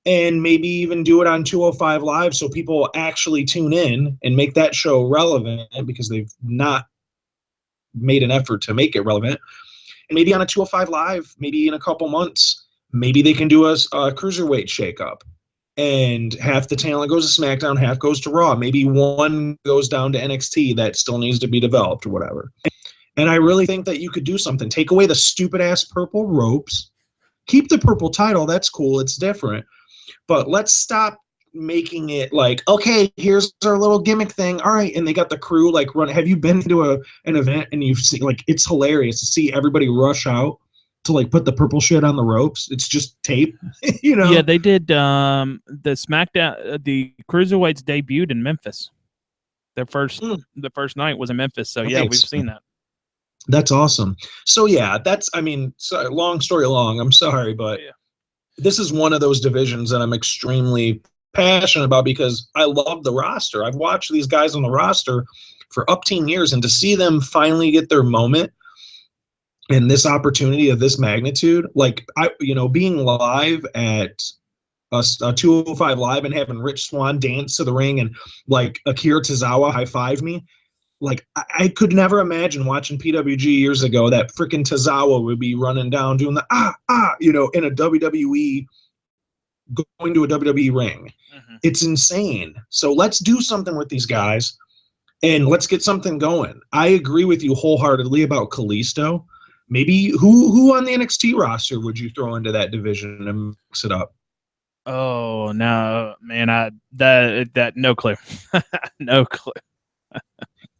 And maybe even do it on 205 Live so people will actually tune in and make that show relevant because they've not made an effort to make it relevant. And maybe on a 205 Live, maybe in a couple months, maybe they can do a cruiserweight shake-up. And half the talent goes to SmackDown, half goes to Raw. Maybe one goes down to NXT that still needs to be developed or whatever. And I really think that you could do something. Take away the stupid-ass purple ropes. Keep the purple title. That's cool. It's different. But let's stop making it like, okay, here's our little gimmick thing. All right. And they got the crew like run. Have you been to an event and you've seen like, it's hilarious to see everybody rush out to like put the purple shit on the ropes. It's just tape, you know? Yeah, they did the SmackDown, the Cruiserweights debuted in Memphis. The first night was in Memphis. So yeah, we've seen that. That's awesome. So yeah, long story long, I'm sorry, but this is one of those divisions that I'm extremely passionate about because I love the roster. I've watched these guys on the roster for up 10 years, and to see them finally get their moment and this opportunity of this magnitude, like being live at a 205 Live and having Rich Swann dance to the ring and like Akira Tozawa high-five me. Like, I could never imagine watching PWG years ago that freaking Tozawa would be running down doing the in a WWE, going to a WWE ring. Mm-hmm. It's insane. So let's do something with these guys and let's get something going. I agree with you wholeheartedly about Kalisto. Maybe who on the NXT roster would you throw into that division and mix it up? Oh, no, man, that no clue. No clue.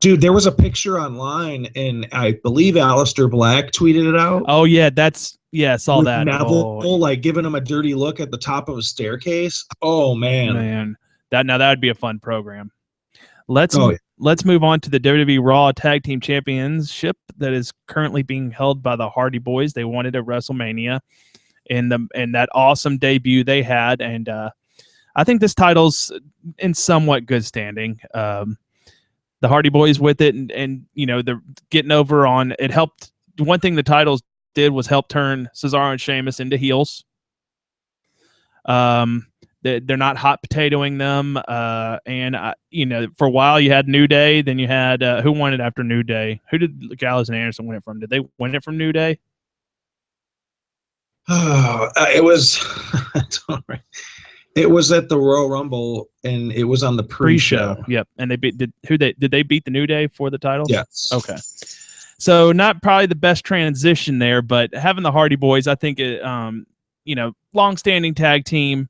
Dude, there was a picture online, and I believe Aleister Black tweeted it out. Oh, yeah, I saw with that. Neville, like, giving him a dirty look at the top of a staircase. Oh, man. That would be a fun program. Let's move on to the WWE Raw Tag Team Championship that is currently being held by the Hardy Boys. They won it at WrestleMania in that awesome debut they had, and I think this title's in somewhat good standing. The Hardy Boys with it, and they're getting over on it. Helped. One thing the titles did was help turn Cesaro and Sheamus into heels. They're not hot potatoing them, and for a while you had New Day, then you had who won it after New Day? Who did Gallows and Anderson win it from? Did they win it from New Day? Oh, it was. It was at the Royal Rumble, and it was on the pre-show. Yep, and did they beat the New Day for the titles? Yes. Okay. So not probably the best transition there, but having the Hardy Boys, I think, long-standing tag team,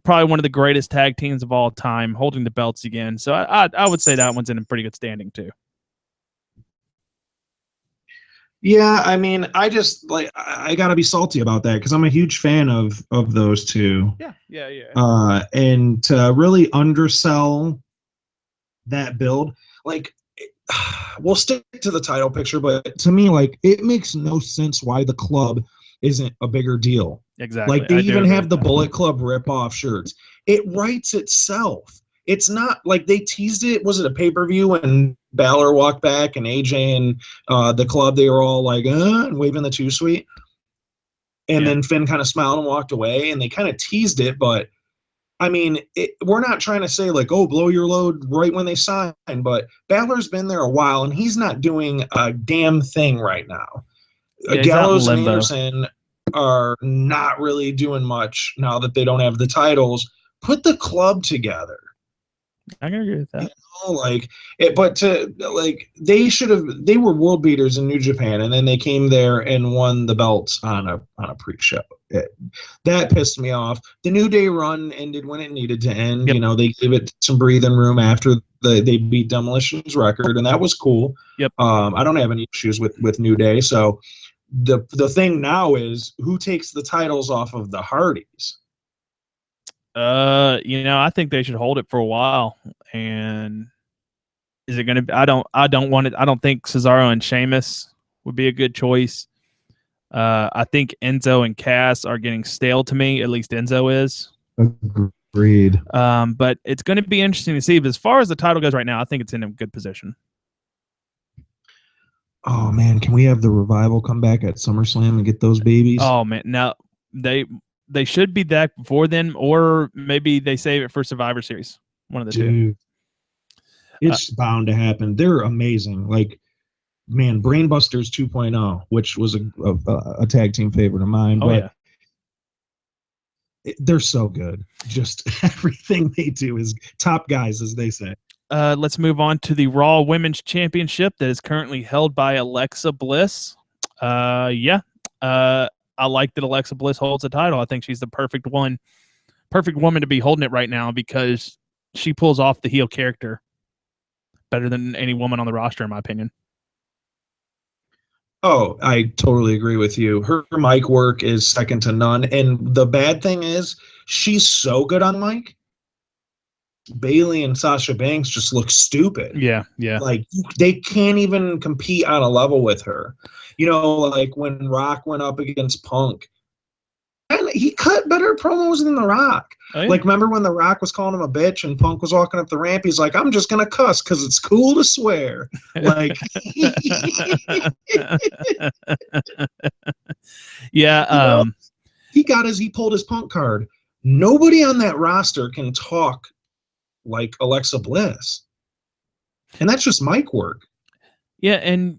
probably one of the greatest tag teams of all time, holding the belts again. So I would say that one's in a pretty good standing too. Yeah, I mean, I just I gotta be salty about that because I'm a huge fan of those two. Yeah. And to really undersell that build, we'll stick to the title picture, but to me, it makes no sense why the club isn't a bigger deal. Exactly. They even have the Bullet Club rip-off shirts. It writes itself. It's not like they teased it. Was it a pay-per-view when Balor walked back and AJ and the club, they were all like, and waving the two sweet. And then Finn kind of smiled and walked away, and they kind of teased it. But, I mean, we're not trying to say, blow your load right when they sign. But Balor's been there a while, and he's not doing a damn thing right now. Gallows and Anderson are not really doing much now that they don't have the titles. Put the club together. I can agree with that. They were world beaters in New Japan, and then they came there and won the belts on a pre-show. That pissed me off. The New Day run ended when it needed to end. Yep. They gave it some breathing room after they beat Demolition's record, and that was cool. Yep. I don't have any issues with New Day. So the thing now is who takes the titles off of the Hardys? I think they should hold it for a while. And is it going to? I don't want it. I don't think Cesaro and Sheamus would be a good choice. I think Enzo and Cass are getting stale to me. At least Enzo is. Agreed. But it's going to be interesting to see. But as far as the title goes right now, I think it's in a good position. Oh man, can we have the Revival come back at SummerSlam and get those babies? Oh man, now they should be back before then, or maybe they save it for Survivor Series. One of the two. It's bound to happen. They're amazing. Brainbusters 2.0, which was a tag team favorite of mine. They're so good. Just everything they do is top guys, as they say. Let's move on to the Raw Women's Championship that is currently held by Alexa Bliss. I like that Alexa Bliss holds the title. I think she's the perfect woman to be holding it right now because she pulls off the heel character better than any woman on the roster, in my opinion. Oh, I totally agree with you. Her mic work is second to none. And the bad thing is, she's so good on mic. Bayley and Sasha Banks just look stupid. Yeah. Like, they can't even compete on a level with her. You know, like when Rock went up against Punk, and he cut better promos than The Rock. Oh, yeah. Like, remember when The Rock was calling him a bitch and Punk was walking up the ramp? He's like, I'm just going to cuss because it's cool to swear. Like, yeah. He pulled his Punk card. Nobody on that roster can talk like Alexa Bliss. And that's just mic work. Yeah, and,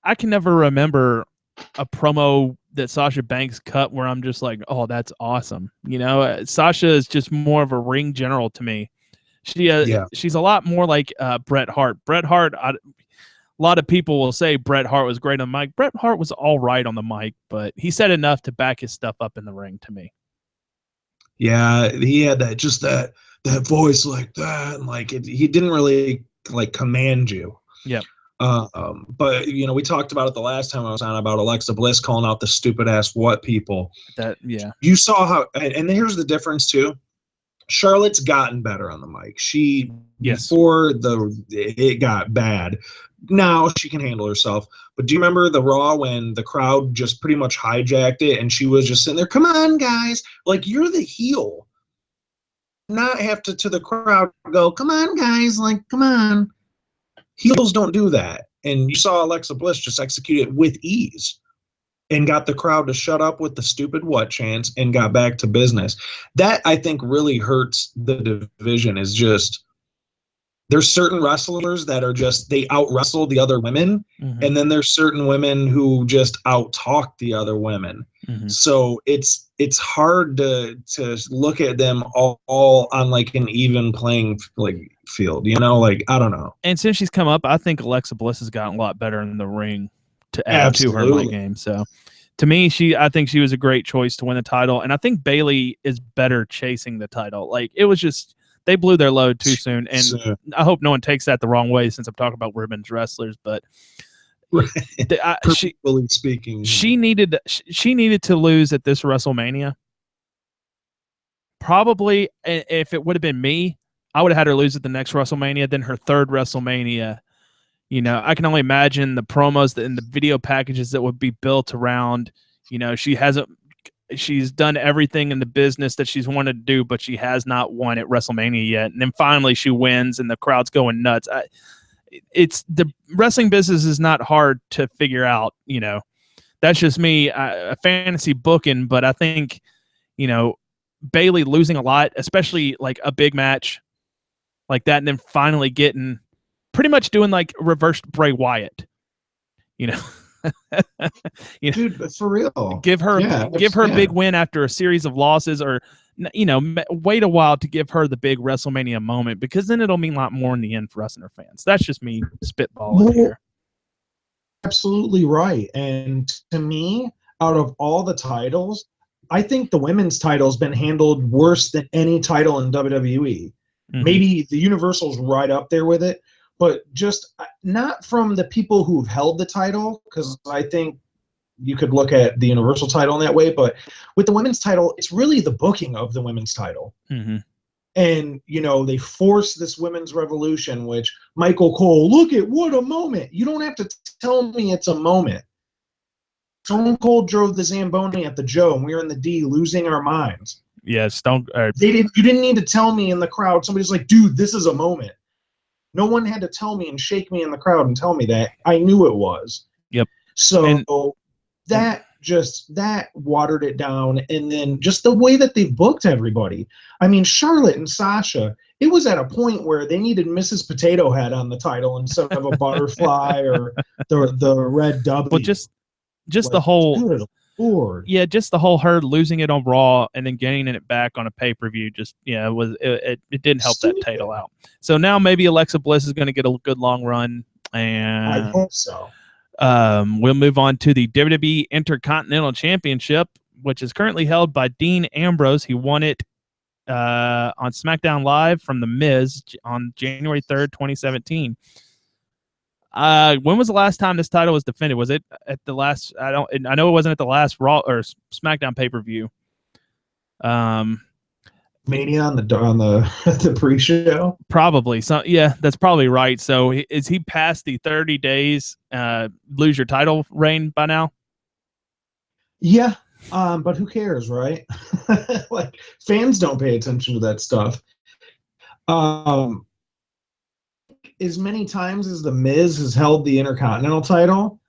I can never remember a promo that Sasha Banks cut where I'm just like, oh, that's awesome. Sasha is just more of a ring general to me. She's a lot more like Bret Hart. Bret Hart, a lot of people will say Bret Hart was great on the mic. Bret Hart was all right on the mic, but he said enough to back his stuff up in the ring to me. Yeah, he had that voice like that, and like he didn't really like command you. Yeah. But we talked about it the last time I was on about Alexa Bliss calling out the stupid ass what people. You saw how, and here's the difference too. Charlotte's gotten better on the mic. Before it got bad. Now she can handle herself. But do you remember the Raw when the crowd just pretty much hijacked it and she was just sitting there, come on, guys. Like, you're the heel. Not have to the crowd go, come on, guys. Like, come on. Heels don't do that. And you saw Alexa Bliss just execute it with ease and got the crowd to shut up with the stupid what chants and got back to business. That, I think, really hurts the division. Is just there's certain wrestlers that are just, they out wrestle the other women. Mm-hmm. And then there's certain women who just out talk the other women. Mm-hmm. So it's hard to look at them all on like an even playing field, like, I don't know. And since she's come up, I think Alexa Bliss has gotten a lot better in the ring to add to her mic game. So to me, I think she was a great choice to win the title. And I think Bayley is better chasing the title. Like, it was just, they blew their load too soon. And I hope no one takes that the wrong way since I'm talking about women's wrestlers, but speaking, she needed to lose at this WrestleMania. Probably, if it would have been me, I would have had her lose at the next WrestleMania, then her third WrestleMania. I can only imagine the promos and the video packages that would be built around, she's done everything in the business that she's wanted to do, but she has not won at WrestleMania yet. And then finally she wins and the crowd's going nuts. It's the wrestling business is not hard to figure out. That's just me, a fantasy booking, but I think, Bayley losing a lot, especially like a big match like that, and then finally getting pretty much doing like reversed Bray Wyatt, Dude, for real, give her a big win after a series of losses, or wait a while to give her the big WrestleMania moment, because then it'll mean a lot more in the end for us and her fans. That's just me spitballing here. Absolutely right. And to me, out of all the titles, I think the women's title has been handled worse than any title in WWE. Mm-hmm. Maybe the Universal's right up there with it, but just not from the people who've held the title, because I think you could look at the Universal title in that way, but with the women's title, it's really the booking of the women's title. Mm-hmm. And, they force this women's revolution, which Michael Cole, look at what a moment. You don't have to tell me it's a moment. Stone Cold drove the Zamboni at the Joe, and we were in the D losing our minds. Yeah, you didn't need to tell me in the crowd. Somebody's like, dude, this is a moment. No one had to tell me and shake me in the crowd and tell me that. I knew it was. Yep. So that watered it down. And then just the way that they've booked everybody. I mean, Charlotte and Sasha, it was at a point where they needed Mrs. Potato Head on the title instead of a butterfly or the red W. Well, just the whole just the whole her losing it on Raw and then gaining it back on a pay-per-view it didn't help that title out. So now maybe Alexa Bliss is going to get a good long run, and I hope so. We'll move on to the WWE Intercontinental Championship, which is currently held by Dean Ambrose. He won it on SmackDown Live from The Miz on January 3rd, 2017. When was the last time this title was defended? Was it at the last? I know it wasn't at the last Raw or SmackDown pay-per-view. Mania on the pre-show. Probably. So yeah, that's probably right. So is he past the 30 days lose your title reign by now? Yeah, but who cares, right? Like, fans don't pay attention to that stuff. As many times as The Miz has held the Intercontinental title,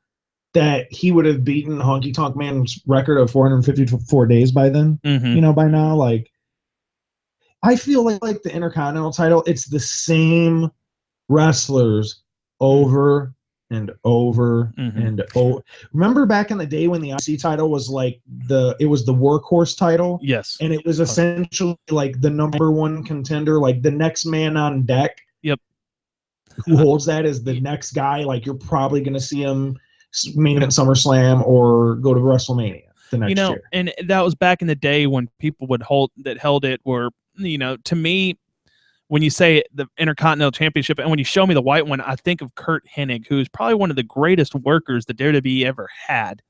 that he would have beaten Honky Tonk Man's record of 454 days by then. Mm-hmm. By now, like, I feel like the Intercontinental title, it's the same wrestlers over and over and over. Remember back in the day when the IC title was like it was the workhorse title? Yes. And it was essentially like the number one contender, like the next man on deck. Yep. Who holds that as the next guy. Like, you're probably going to see him main event SummerSlam or go to WrestleMania the next year. And that was back in the day when people held it were, to me, when you say the Intercontinental Championship and when you show me the white one, I think of Curt Hennig, who is probably one of the greatest workers the WWE ever had.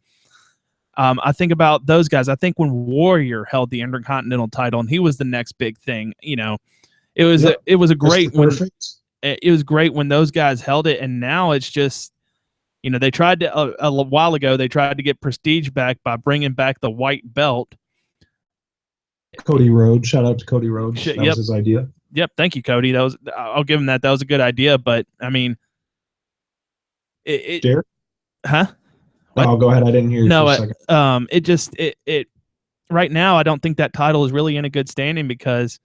I think about those guys. I think when Warrior held the Intercontinental title and he was the next big thing, it was a great when it was great when those guys held it, and now it's just, they tried to a while ago. They tried to get prestige back by bringing back the white belt. Cody Rhodes, shout out to Cody Rhodes. That was his idea. Yep, thank you, Cody. I'll give him that. That was a good idea, but I mean, Derek? Huh? Oh, go ahead. I didn't hear you for a second. It just right now I don't think that title is really in a good standing because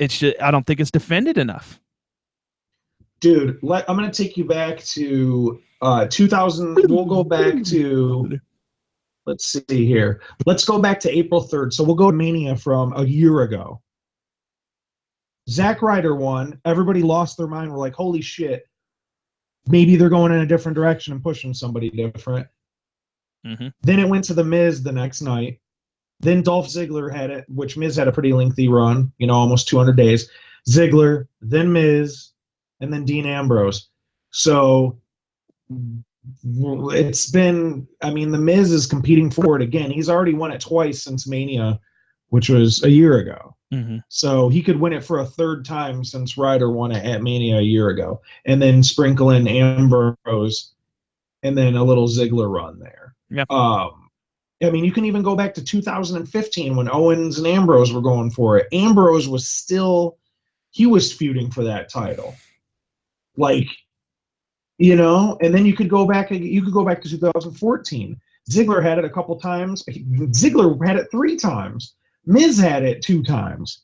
I don't think it's defended enough. Dude, I'm going to take you back to 2000. We'll go back to, let's see here. Let's go back to April 3rd. So we'll go to Mania from a year ago. Zack Ryder won. Everybody lost their mind. We're like, holy shit. Maybe they're going in a different direction and pushing somebody different. Then it went to The Miz the next night. Then Dolph Ziggler had it, which Miz had a pretty lengthy run, almost 200 days. Ziggler, then Miz, and then Dean Ambrose. So it's been, The Miz is competing for it again. He's already won it twice since Mania, which was a year ago. So he could win it for a third time since Ryder won it at Mania a year ago. And then sprinkle in Ambrose and then a little Ziggler run there. Yeah. You can even go back to 2015 when Owens and Ambrose were going for it. Ambrose was he was feuding for that title. And then you could go back to 2014. Ziggler had it a couple times. Ziggler had it 3 times. Miz had it 2 times.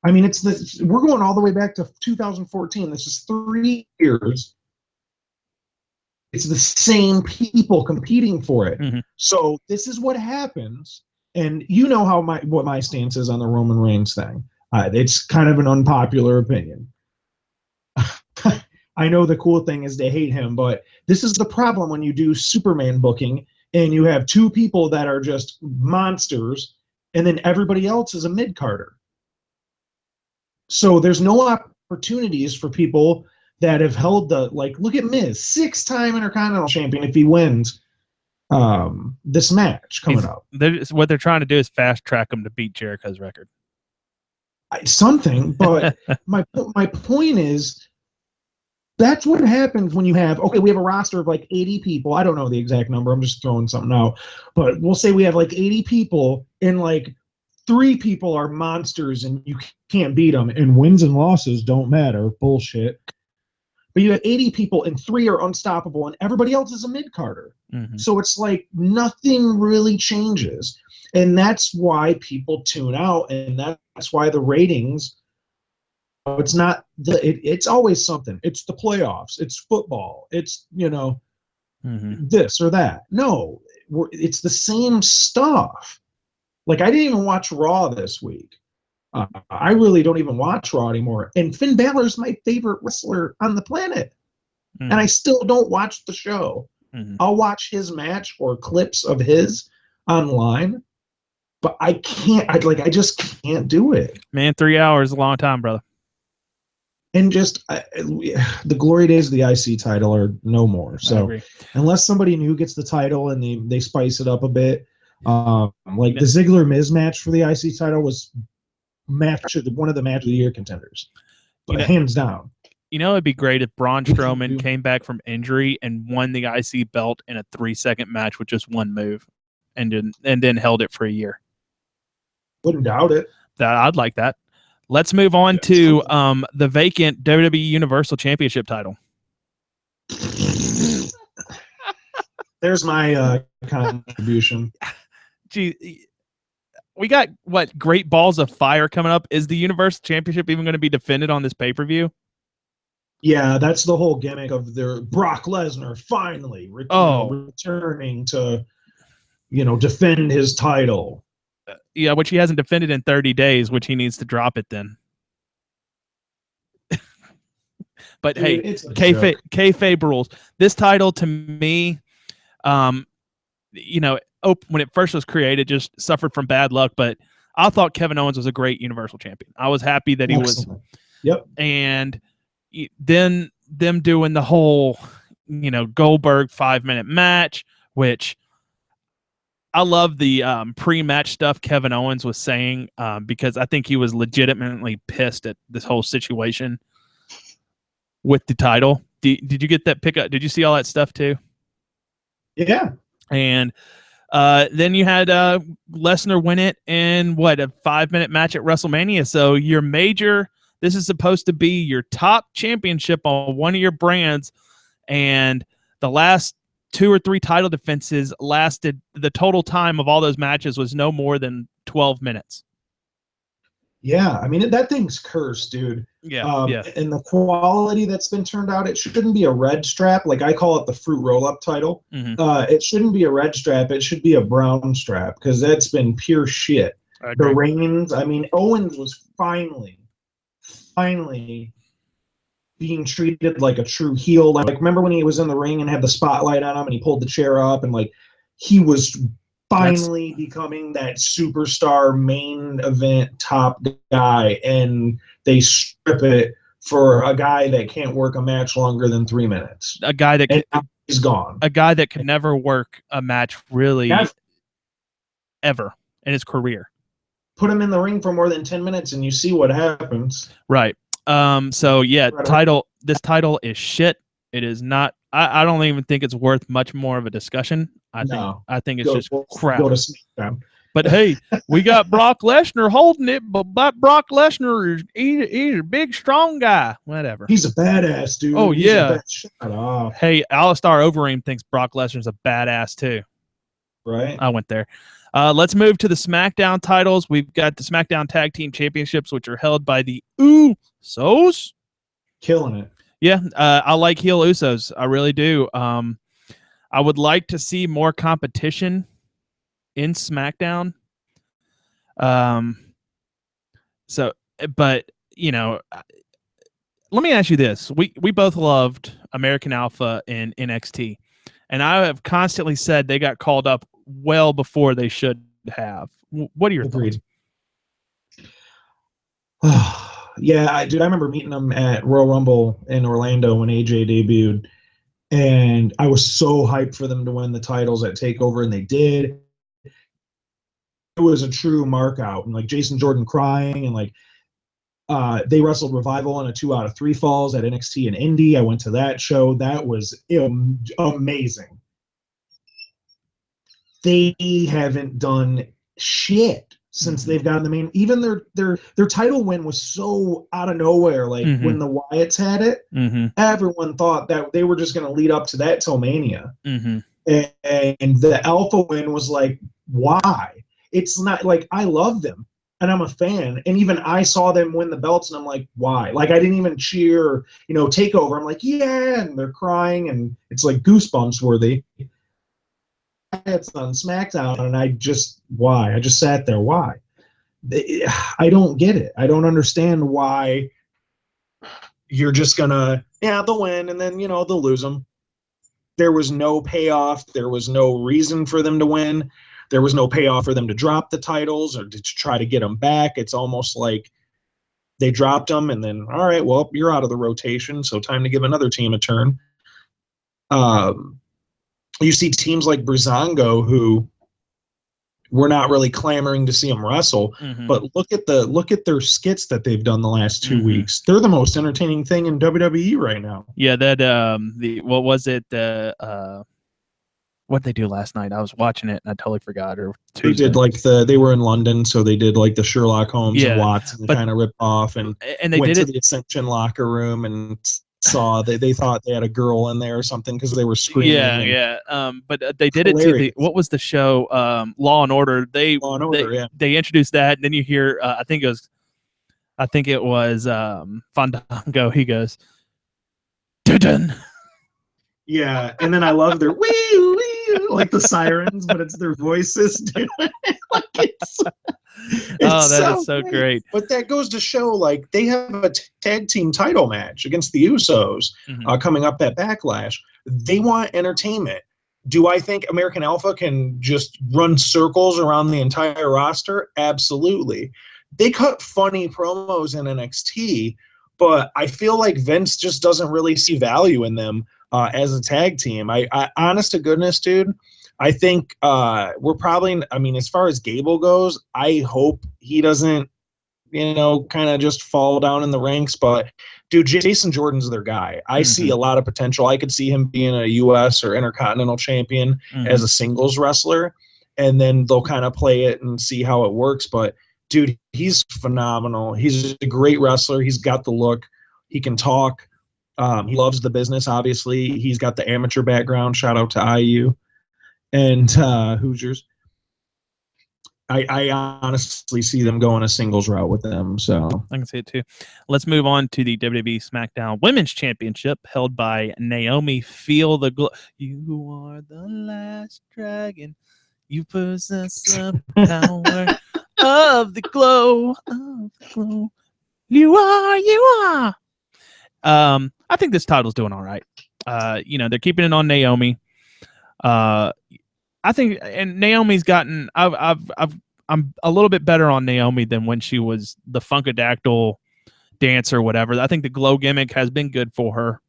We're going all the way back to 2014. This is 3 years. It's the same people competing for it. So this is what happens. And you know what my stance is on the Roman Reigns thing. It's kind of an unpopular opinion. I know the cool thing is they hate him, but this is the problem when you do Superman booking and you have 2 people that are just monsters and then everybody else is a mid-carder. So there's no opportunities for people that have held look at Miz, 6-time Intercontinental Champion if he wins this match coming up. What they're trying to do is fast track him to beat Jericho's record. Something, but my point is, that's what happens when you have, we have a roster of 80 people. I don't know the exact number. I'm just throwing something out. But we'll say we have 80 people and 3 people are monsters and you can't beat them. And wins and losses don't matter. Bullshit. But you have 80 people and 3 are unstoppable and everybody else is a mid-carder. So it's nothing really changes. And that's why people tune out. And that's why the ratings, it's not it's always something. It's the playoffs. It's football. It's, this or that. No, it's the same stuff. I didn't even watch Raw this week. I really don't even watch Raw anymore. And Finn Balor is my favorite wrestler on the planet. And I still don't watch the show. Mm-hmm. I'll watch his match or clips of his online, but I can't. I just can't do it. Man, 3 hours is a long time, brother. And just the glory days of the IC title are no more. So unless somebody new gets the title and they spice it up a bit, like the Ziggler Miz match for the IC title was one of the match of the year contenders, hands down. You know, it'd be great if Braun Strowman came back from injury and won the IC belt in a 3-second match with just one move, and then held it for a year. Wouldn't doubt it. I'd like that. Let's move on to the vacant WWE Universal Championship title. There's my contribution. Gee, we got Great Balls of Fire coming up. Is the Universal Championship even going to be defended on this pay-per-view? Yeah, that's the whole gimmick of their Brock Lesnar finally returning to, defend his title. Yeah, which he hasn't defended in 30 days, which he needs to drop it then. But dude, hey, kayfabe rules. This title to me, when it first was created, just suffered from bad luck. But I thought Kevin Owens was a great Universal Champion. I was happy that he was. Yep. And then them doing the whole, Goldberg 5-minute match, which I love the pre-match stuff Kevin Owens was saying because I think he was legitimately pissed at this whole situation with the title. Did you get that pickup? Did you see all that stuff too? Yeah. And then you had Lesnar win it in a 5-minute match at WrestleMania. So your major, this is supposed to be your top championship on one of your brands, and the last 2 or 3 title defenses lasted, the total time of all those matches was no more than 12 minutes. Yeah, I mean, that thing's cursed, dude. Yeah, And the quality that's been turned out, it shouldn't be a red strap. Like I call it the fruit roll-up title. Mm-hmm. It shouldn't be a red strap. It should be a brown strap because that's been pure shit. The Reigns, I mean, Owens was finally being treated like a true heel. Like, remember when he was in the ring and had the spotlight on him and he pulled the chair up and he was finally becoming that superstar main event top guy, and they strip it for a guy that can't work a match longer than 3 minutes. A guy that he's gone. A guy that could never work a match really ever in his career. Put him in the ring for more than 10 minutes and you see what happens. Right. So yeah, this title is shit. It is not. I don't even think it's worth much more of a discussion. I think it's just crap. Go to SmackDown. But hey, we got Brock Lesnar holding it, but Brock Lesnar he's a big, strong guy. Whatever. He's a badass, dude. Oh, yeah. Shut up. Hey, Alistair Overeem thinks Brock Lesnar's a badass too. Right. I went there. Let's move to the SmackDown titles. We've got the SmackDown Tag Team Championships, which are held by the Usos. Killing it. Yeah, I like heel Usos. I really do. I would like to see more competition in SmackDown. But let me ask you this: we both loved American Alpha and NXT, and I have constantly said they got called up well before they should have. What are your thoughts? Yeah, I remember meeting them at Royal Rumble in Orlando when AJ debuted, and I was so hyped for them to win the titles at TakeOver, and they did. It was a true mark out, and Jason Jordan crying, and they wrestled Revival in a 2 out of 3 falls at NXT and Indy. I went to that show. That was amazing. They haven't done shit since they've gotten the main. Even their title win was so out of nowhere. When the Wyatts had it, everyone thought that they were just going to lead up to that till Mania. And the Alpha win was why? It's not I love them and I'm a fan, and even I saw them win the belts and I'm like, why? I didn't even cheer, TakeOver. I'm like, yeah, and they're crying and it's goosebumps worthy. It's on SmackDown, and I just sat there. Why? I don't get it. I don't understand why you're just gonna they'll win and then they'll lose them. there was no payoff. There was no reason for them to win. There was no payoff for them to drop the titles or to try to get them back. It's almost like they dropped them and then, all right, well, you're out of the rotation, so time to give another team a turn. You see teams like Breezango who we're not really clamoring to see them wrestle, but look at their skits that they've done the last 2 weeks. They're the most entertaining thing in WWE right now. Yeah, that what was it? What they do last night? I was watching it and I totally forgot. Or Tuesday. They did they were in London, so they did like the Sherlock Holmes and Watson kind of rip off, and they went to the Ascension locker room and saw they thought they had a girl in there or something because they were screaming. But they did it to what was the show? Law and Order. They introduced that, and then you hear I think it was Fandango. He goes, dun. Yeah, and then I love their wee like the sirens, but it's their voices doing it. Like it's that is so great. But that goes to show, like, they have a tag team title match against the Usos coming up at Backlash. They want entertainment. Do I think American Alpha can just run circles around the entire roster? Absolutely. They cut funny promos in NXT, but I feel like Vince just doesn't really see value in them as a tag team. I honest to goodness, dude, I think we're probably, I mean, as far as Gable goes, I hope he doesn't, kind of just fall down in the ranks. But, dude, Jason Jordan's their guy. I see a lot of potential. I could see him being a U.S. or Intercontinental champion as a singles wrestler, and then they'll kind of play it and see how it works. But, dude, he's phenomenal. He's a great wrestler. He's got the look. He can talk. He loves the business, obviously. He's got the amateur background. Shout out to IU and Hoosiers. I honestly see them going a singles route with them. So I can see it too. Let's move on to the WWE SmackDown Women's Championship held by Naomi. Feel the glow. You are the last dragon. You possess the power of the glow. You are. I think this title's doing all right. They're keeping it on Naomi. I think, and Naomi's gotten. I'm a little bit better on Naomi than when she was the Funkadactyl dancer, or whatever. I think the glow gimmick has been good for her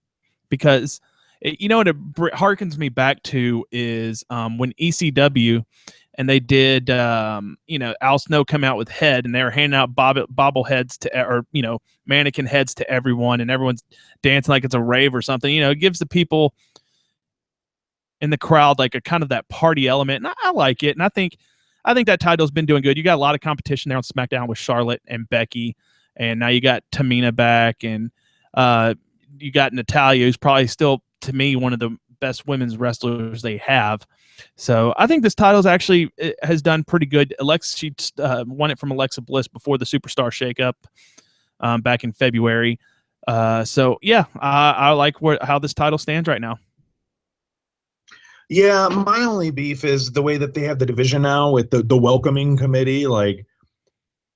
because, what it harkens me back to is when ECW and they did, Al Snow come out with Head and they were handing out bobbleheads or mannequin heads to everyone, and everyone's dancing like it's a rave or something. It gives the people in the crowd like a kind of that party element, and I like it. And I think that title's been doing good. You got a lot of competition there on SmackDown with Charlotte and Becky, and now you got Tamina back, and you got Natalya, who's probably still, to me, one of the best women's wrestlers they have. So I think this title's actually has done pretty good. She won it from Alexa Bliss before the Superstar shakeup back in February. I like how this title stands right now. Yeah, my only beef is the way that they have the division now with the welcoming committee. Like,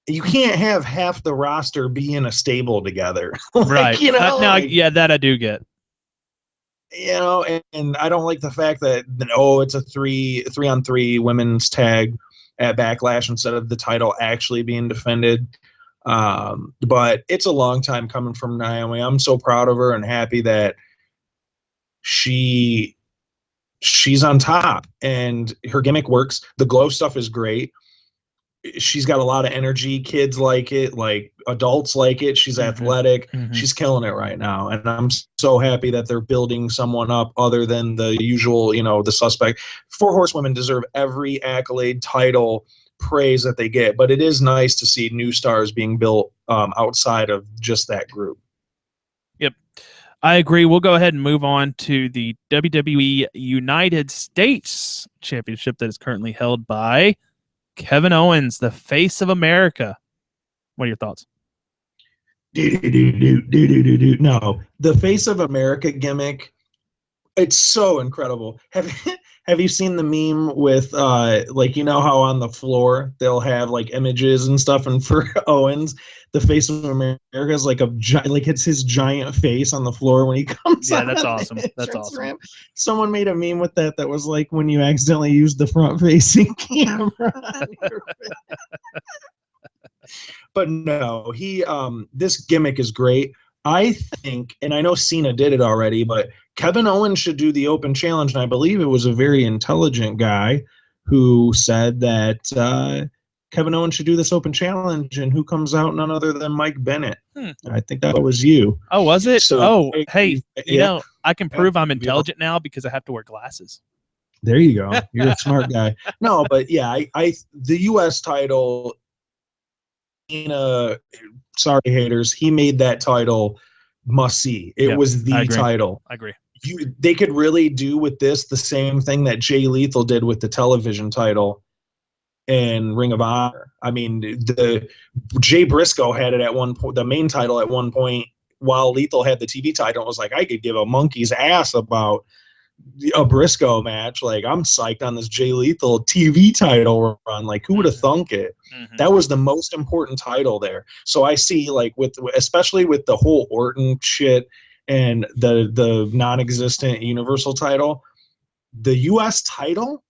you can't have half the roster be in a stable together. Right. That I do get. And I don't like the fact that, it's a 3-on-3 women's tag at Backlash instead of the title actually being defended. But it's a long time coming from Naomi. I'm so proud of her and happy that she's on top and her gimmick works. The glow stuff is great. She's got a lot of energy. Kids like it, like adults like it. She's athletic. She's killing it right now. And I'm so happy that they're building someone up other than the usual, the suspect. 4 Horsewomen deserve every accolade, title, praise that they get. But it is nice to see new stars being built outside of just that group. Yep. I agree. We'll go ahead and move on to the WWE United States Championship that is currently held by Kevin Owens, the face of America. What are your thoughts? No, the face of America gimmick, it's so incredible. Have you seen the meme with like, you know how on the floor they'll have like images and stuff, and for Owens, the face of America is like like it's his giant face on the floor when he comes Yeah, out that's on the awesome. That's entrance awesome. ramp. Someone made a meme with that was like when you accidentally use the front facing camera on your face. But no, this gimmick is great. I think, and I know Cena did it already, but Kevin Owens should do the open challenge. And I believe it was a very intelligent guy who said that Kevin Owens should do this open challenge. And who comes out? None other than Mike Bennett. I think that was you. Oh, was it? So, hey, you know, I can prove I'm Yeah. intelligent now because I have to wear glasses. There you go. You're a smart guy. No, but yeah, the U.S. title, sorry haters, he made that title must see. It Yep, was I the agree. title. I agree. They could really do with this the same thing that Jay Lethal did with the television title in Ring of Honor. I mean, the Jay Briscoe had it at one point, the main title at one point, while Lethal had the TV title. It was like, I could give a monkey's ass about a Briscoe match. Like, I'm psyched on this Jay Lethal TV title run. Like, who would have thunk it? That was the most important title there. So I see, like, especially with the whole Orton shit and the non-existent Universal title, the U.S. title,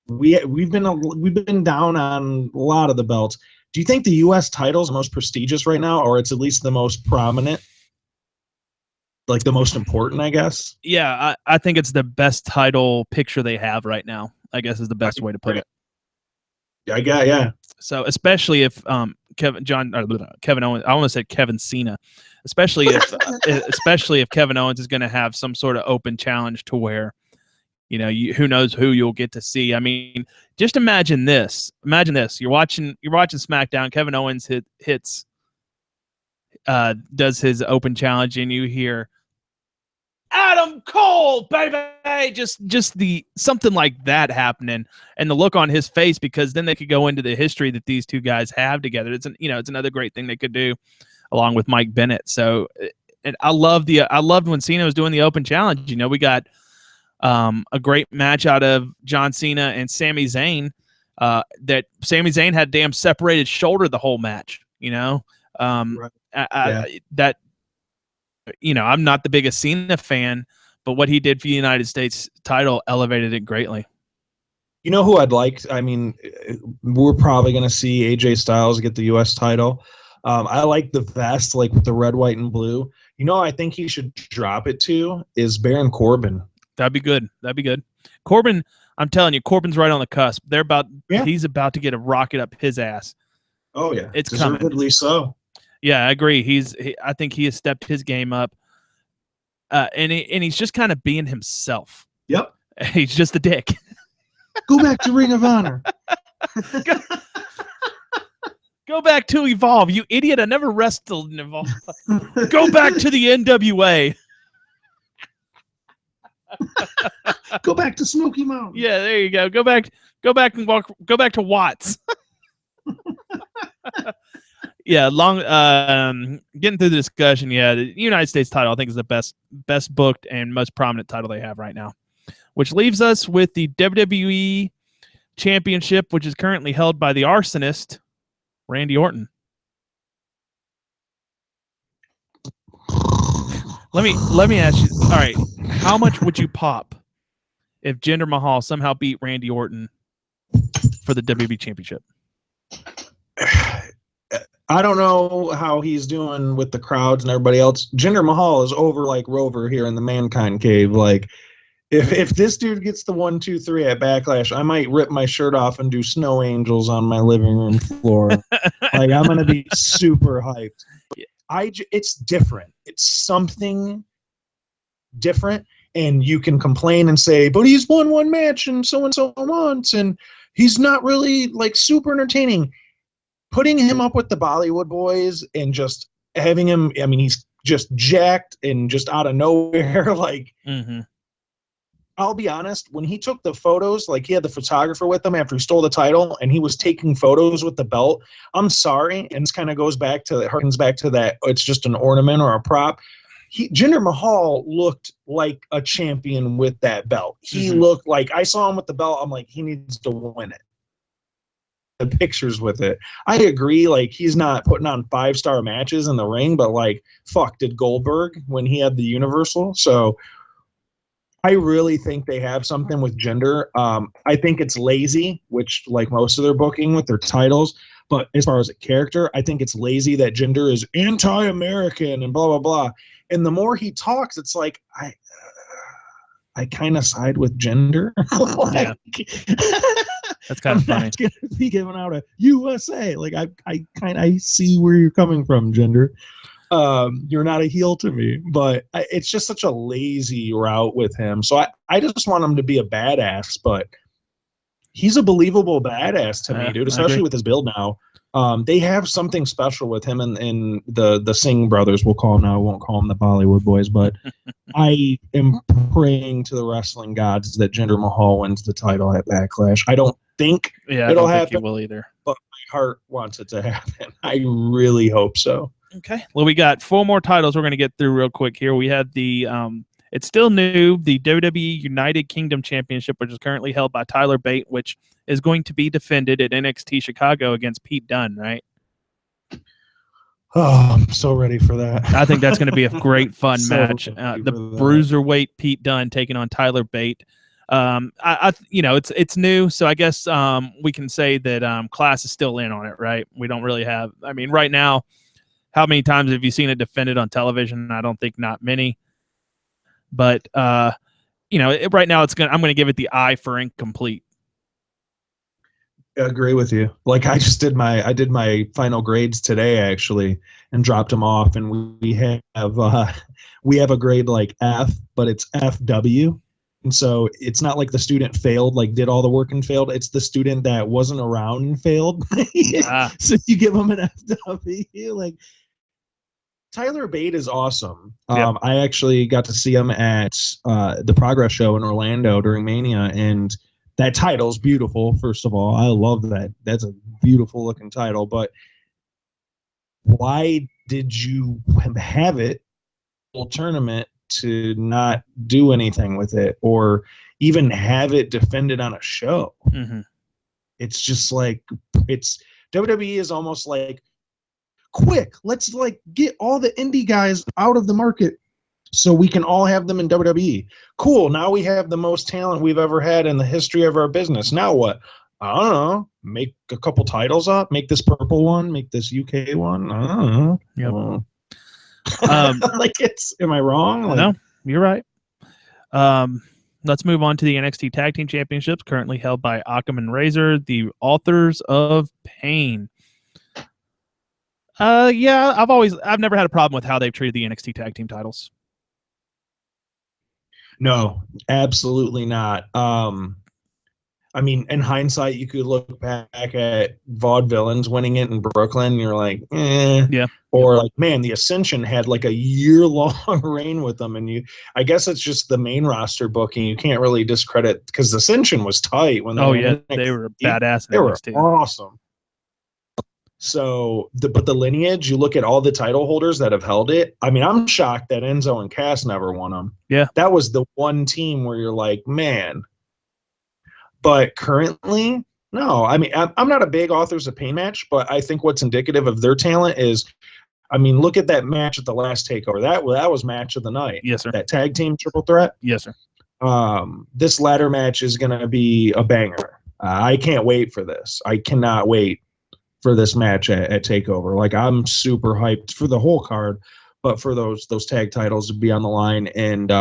we've been down on a lot of the belts. Do you think the U.S. title is the most prestigious right now, or it's at least the most prominent? Like the most important, I guess. Yeah, I think it's the best title picture they have right now, I guess is the best way to put it. Yeah. So especially if Kevin Owens, I almost said Kevin Cena, especially if Kevin Owens is going to have some sort of open challenge to where, you know, who knows who you'll get to see. I mean, just imagine this. Imagine this. You're watching SmackDown. Kevin Owens does his open challenge, and you hear Adam Cole, baby, just something like that happening, and the look on his face, because then they could go into the history that these two guys have together. It's another great thing they could do along with Mike Bennett. So, and I loved when Cena was doing the open challenge. You know, we got a great match out of John Cena and Sami Zayn. That Sami Zayn had damn separated shoulder the whole match. You know, right. That. You know, I'm not the biggest Cena fan, but what he did for the United States title elevated it greatly. You know who I'd like? I mean, we're probably going to see AJ Styles get the U.S. title. I like the vest, like with the red, white, and blue. You know, I think he should drop it to is Baron Corbin. That'd be good. Corbin, I'm telling you, Corbin's right on the cusp. He's about to get a rocket up his ass. Oh yeah, it's deservedly coming. So. Yeah, I agree. I think he has stepped his game up, and he's just kind of being himself. Yep, he's just a dick. Go back to Ring of Honor. Go back to Evolve, you idiot! I never wrestled in Evolve. Go back to the NWA. Go back to Smoky Mountain. Yeah, there you go. Go back to Watts. Yeah, getting through the discussion. Yeah, the United States title I think is the best booked and most prominent title they have right now, which leaves us with the WWE Championship, which is currently held by the Arsonist, Randy Orton. Let me ask you. All right, how much would you pop if Jinder Mahal somehow beat Randy Orton for the WWE Championship? I don't know how he's doing with the crowds and everybody else. Jinder Mahal is over like Rover here in the Mankind Cave. Like, if this dude gets the 1, 2, 3 at Backlash, I might rip my shirt off and do snow angels on my living room floor. Like, I'm gonna be super hyped. It's different. It's something different, and you can complain and say, but he's won one match and so once, and he's not really like super entertaining. Putting him up with the Bollywood boys and just having him, I mean, he's just jacked and just out of nowhere. Like, I'll be honest, when he took the photos, like he had the photographer with him after he stole the title and he was taking photos with the belt. I'm sorry. And this kind of harkens back to that. It's just an ornament or a prop. Jinder Mahal looked like a champion with that belt. He looked like, I saw him with the belt. I'm like, he needs to win it. The pictures with it. I agree. Like, he's not putting on 5-star matches in the ring, but like, fuck, did Goldberg when he had the Universal? So I really think they have something with Jinder. I think it's lazy, which like most of their booking with their titles. But as far as a character, I think it's lazy that Jinder is anti-American and blah, blah, blah. And the more he talks, it's like, I kind of side with Jinder. Like, that's kind of funny. Not going to be giving out a USA. Like, I see where you're coming from, Jinder. You're not a heel to me, but it's just such a lazy route with him. So I just want him to be a badass, but he's a believable badass to me, dude, especially with his build now. They have something special with him and the Singh brothers, we'll call them now. I won't call them the Bollywood boys, but I am praying to the wrestling gods that Jinder Mahal wins the title at Backlash. I don't think it'll happen. Think it will either. But my heart wants it to happen. I really hope so. Okay. Well, we got 4 more titles we're going to get through real quick here. We have the it's still new, the WWE United Kingdom Championship, which is currently held by Tyler Bate, which is going to be defended at NXT Chicago against Pete Dunne, right? Oh, I'm so ready for that. I think that's going to be a great, fun match. The bruiserweight Pete Dunne taking on Tyler Bate. It's new, so I guess we can say that Class is still in on it, right? We don't really have. I mean, right now, how many times have you seen it defended on television? I don't think not many. But right now I'm going to give it the I for incomplete. I agree with you. Like, I did my final grades today actually and dropped them off, and we have a grade like F, but it's FW. And so it's not like the student failed, like did all the work and failed. It's the student that wasn't around and failed. So you give them an FW. Like, Tyler Bate is awesome. I actually got to see him at the Progress show in Orlando during Mania, and that title's beautiful. First of all, I love that. That's a beautiful looking title. But why did you have it full tournament to not do anything with it, or even have it defended on a show? It's just like, WWE is almost like, quick, let's like get all the indie guys out of the market so we can all have them in WWE. Cool. Now we have the most talent we've ever had in the history of our business. Now what? I don't know. Make a couple titles up. Make this purple one. Make this UK one. I don't know. Like, am I wrong? Like, no, you're right. Let's move on to the NXT Tag Team Championships, currently held by Akam and Razor, the authors of Pain. I've never had a problem with how they've treated the NXT Tag Team titles. No, absolutely not. I mean, in hindsight, you could look back at Vaudevillains winning it in Brooklyn, and you're like, yeah. Or like, man, the Ascension had like a year-long reign with them, and I guess it's just the main roster booking. You can't really discredit, because the Ascension was tight when they they were badass. They were awesome. So, but the lineage, you look at all the title holders that have held it. I mean, I'm shocked that Enzo and Cass never won them. Yeah. That was the one team where you're like, man. But currently, no. I mean, I'm not a big Authors of Pain match, but I think what's indicative of their talent is, I mean, look at that match at the last TakeOver. That was match of the night. Yes, sir. That tag team triple threat. Yes, sir. This ladder match is going to be a banger. I can't wait for this. I cannot wait for this match at TakeOver. Like, I'm super hyped for the whole card, but for those tag titles to be on the line. And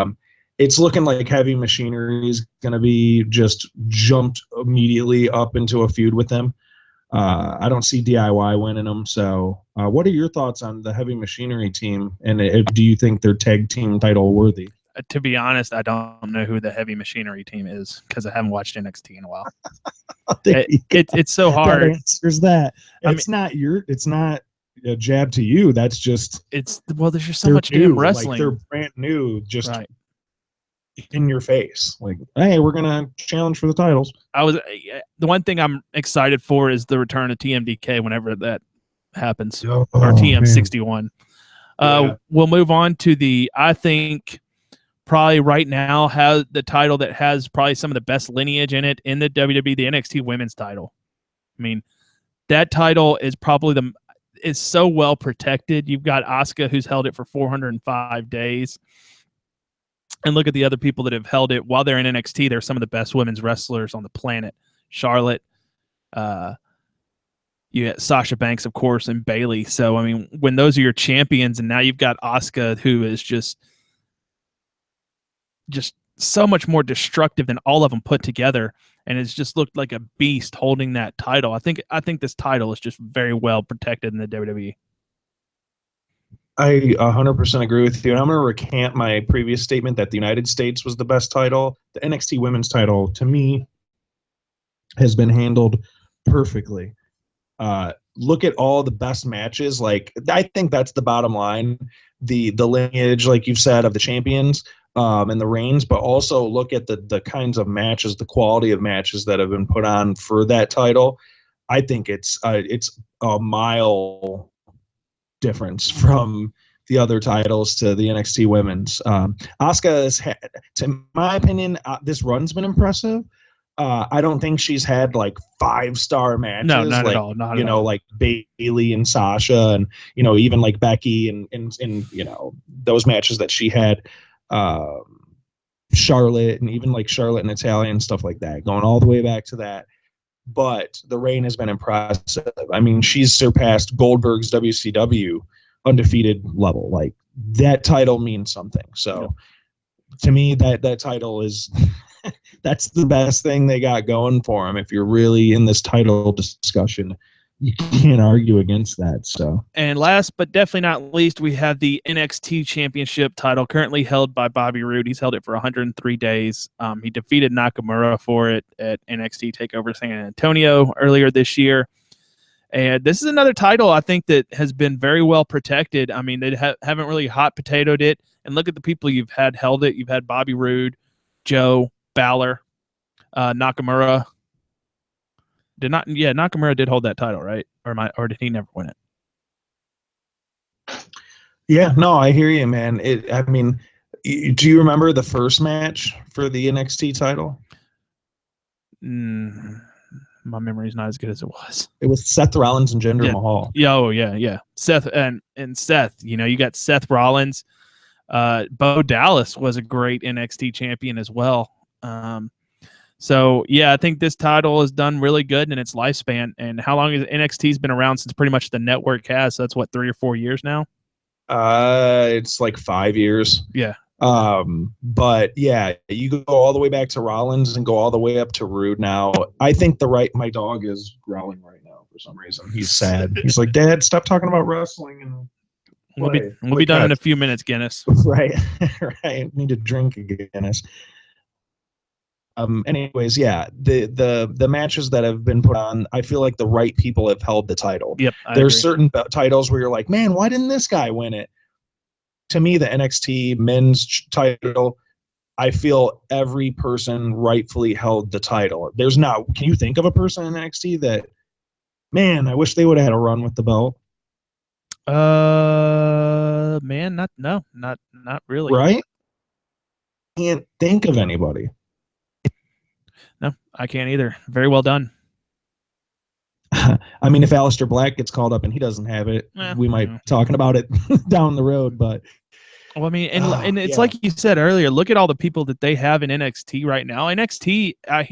it's looking like Heavy Machinery is going to be just jumped immediately up into a feud with them. I don't see DIY winning them. So what are your thoughts on the Heavy Machinery team? And do you think they're tag team title worthy? To be honest, I don't know who the Heavy Machinery team is, because I haven't watched NXT in a while. It's so hard. That answers that. It's not a jab to you. That's just, there's just so much damn wrestling. Like, they're brand new, just right in your face. Like, hey, we're gonna challenge for the titles. The one thing I'm excited for is the return of TMDK whenever that happens, or TM61. We'll move on to I think probably right now has the title that has probably some of the best lineage in it in the WWE, the NXT Women's title. I mean, that title is probably is so well protected. You've got Asuka, who's held it for 405 days. And look at the other people that have held it while they're in NXT. They're some of the best women's wrestlers on the planet. Charlotte, you got Sasha Banks, of course, and Bayley. So, I mean, when those are your champions, and now you've got Asuka, who is just so much more destructive than all of them put together, and it's just looked like a beast holding that title. I think this title is just very well protected in the WWE. I 100% agree with you. And I'm going to recant my previous statement that the United States was the best title. The NXT Women's title, to me, has been handled perfectly. Look at all the best matches. Like, I think that's the bottom line. The lineage, like you've said, of the champions and the reigns, but also look at the kinds of matches, the quality of matches that have been put on for that title. I think it's a mile difference from the other titles to the NXT Women's. Asuka has had, in my opinion, this run's been impressive. I don't think she's had like 5-star matches. No, not like, at all. Not you at know, all. like Bayley and Sasha, and even like Becky and those matches that she had. Charlotte, and even like Charlotte and Natalya and stuff like that, going all the way back to that. But the reign has been impressive. I mean, she's surpassed Goldberg's WCW undefeated level. Like, that title means something. So to me, that title is that's the best thing they got going for them. If you're really in this title discussion, you can't argue against that. So, and last but definitely not least, we have the NXT Championship title currently held by Bobby Roode. He's held it for 103 days. He defeated Nakamura for it at NXT TakeOver San Antonio earlier this year. And this is another title I think that has been very well protected. I mean, they haven't really hot potatoed it. And look at the people you've had held it. You've had Bobby Roode, Joe, Balor, Nakamura. Nakamura did hold that title, right? Or did he never win it? Yeah, no, I hear you, man. I mean, do you remember the first match for the NXT title? My memory's not as good as it was. It was Seth Rollins and Jinder Mahal. Yeah. Seth and Seth. You got Seth Rollins. Bo Dallas was a great NXT champion as well. So, yeah, I think this title has done really good in its lifespan. And how long has NXT's been around? Since pretty much the network has. So that's what, 3 or 4 years now? It's like 5 years. Yeah. But yeah, you go all the way back to Rollins and go all the way up to Roode now. I think my dog is growling right now for some reason. He's sad. He's like, Dad, stop talking about wrestling. And we'll be done in a few minutes, Guinness. Right. Right. Need to drink a Guinness. Anyways, yeah, the matches that have been put on, I feel like the right people have held the title. Yep. There's certain titles where you're like, man, why didn't this guy win it? To me, the NXT men's title, I feel every person rightfully held the title. Can you think of a person in NXT that, man, I wish they would have had a run with the belt? Man, not really. Right? Can't think of anybody. No, I can't either. Very well done. I mean, if Aleister Black gets called up and he doesn't have it, we might be talking about it down the road. But well, I mean, and it's like you said earlier. Look at all the people that they have in NXT right now. NXT, I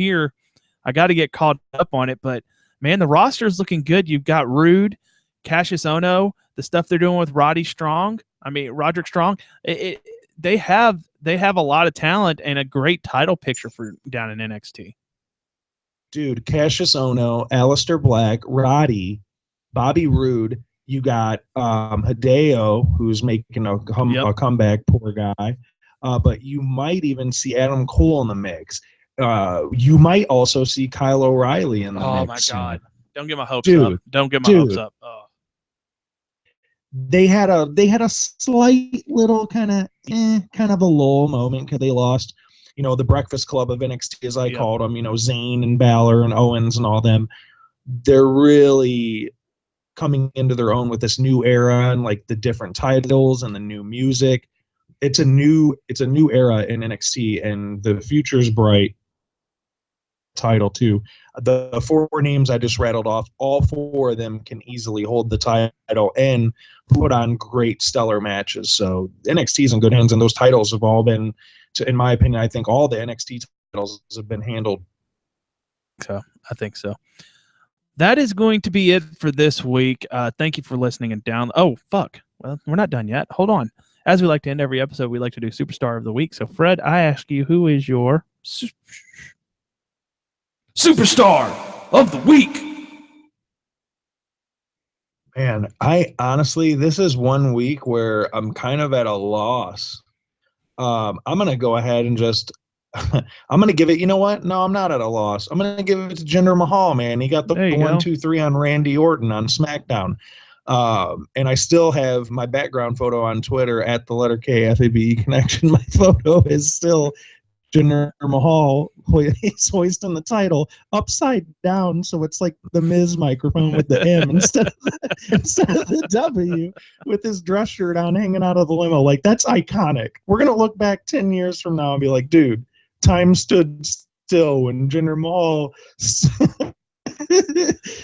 got to get caught up on it, but man, the roster is looking good. You've got Roode, Cassius Ohno, the stuff they're doing with Roderick Strong. They have a lot of talent and a great title picture for down in NXT. Dude, Cassius Ohno, Aleister Black, Roddy, Bobby Roode. You got Hideo, who's making a comeback, poor guy. But you might even see Adam Cole in the mix. You might also see Kyle O'Reilly in the mix. Oh, my God. Don't get my hopes up. Don't get my hopes up. Oh. They had a slight little kind of a lull moment because they lost, the Breakfast Club of NXT, as I called them, Zayn and Balor and Owens and all them. They're really coming into their own with this new era and like the different titles and the new music. It's a new era in NXT, and the future's bright. Title too. The 4 names I just rattled off, all 4 of them can easily hold the title and put on great stellar matches. So NXT's in good hands, and those titles have all been, in my opinion, I think all the NXT titles have been handled. So I think so. That is going to be it for this week. Thank you for listening and down. Oh, fuck. Well, we're not done yet. Hold on. As we like to end every episode, we like to do Superstar of the Week. So, Fred, I ask you, who is your Superstar of the Week? Man, I honestly, this is one week where I'm kind of at a loss. I'm going to go ahead and just, I'm going to give it, you know what? No, I'm not at a loss. I'm going to give it to Jinder Mahal, man. He got the 1, 2, 3 on Randy Orton on SmackDown. And I still have my background photo on Twitter at the letter K FABE connection. My photo is still Jinder Mahal. He's hoisting the title upside down, so it's like the Miz microphone with the M instead of the W, with his dress shirt on, hanging out of the limo. Like, that's iconic. We're gonna look back 10 years from now and be like, dude, time stood still when Jinder Mahal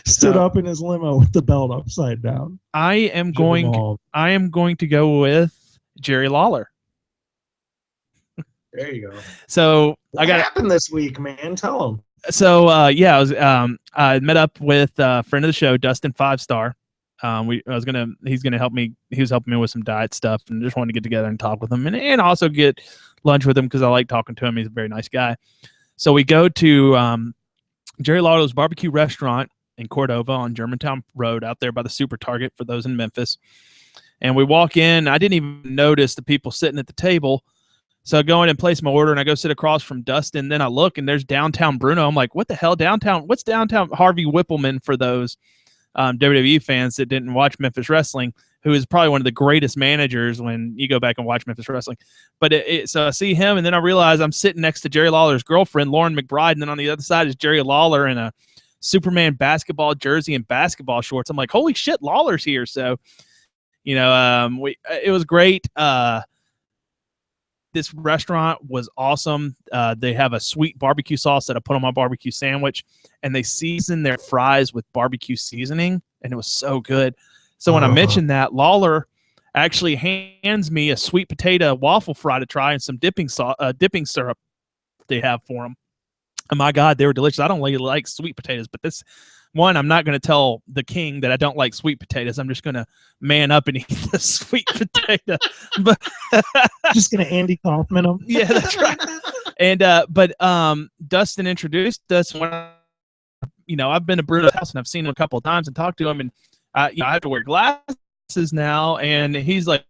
stood up in his limo with the belt upside down. I am going to go with Jerry Lawler. There you go. So what happened this week, man? Tell him. So I met up with a friend of the show, Dustin 5-Star. He's gonna help me. He was helping me with some diet stuff, and just wanted to get together and talk with him, and also get lunch with him because I like talking to him. He's a very nice guy. So we go to Jerry Lawler's barbecue restaurant in Cordova on Germantown Road, out there by the Super Target for those in Memphis. And we walk in. I didn't even notice the people sitting at the table. So I go in and place my order, and I go sit across from Dustin. Then I look, and there's Downtown Bruno. I'm like, what the hell, Downtown? What's Downtown Harvey Whippleman for those WWE fans that didn't watch Memphis Wrestling, who is probably one of the greatest managers when you go back and watch Memphis Wrestling. But so I see him, and then I realize I'm sitting next to Jerry Lawler's girlfriend, Lauren McBride, and then on the other side is Jerry Lawler in a Superman basketball jersey and basketball shorts. I'm like, holy shit, Lawler's here. So, it was great. This restaurant was awesome. They have a sweet barbecue sauce that I put on my barbecue sandwich, and they season their fries with barbecue seasoning, and it was so good. So when I mentioned that, Lawler actually hands me a sweet potato waffle fry to try and some dipping syrup they have for them. And my God, they were delicious. I don't really like sweet potatoes, but this one, I'm not going to tell the king that I don't like sweet potatoes. I'm just going to man up and eat the sweet potato. But just going to Andy Kaufman them. Yeah, that's right. And but Dustin introduced us when I've been to Bruno's house and I've seen him a couple of times and talked to him, and I have to wear glasses now, and he's like,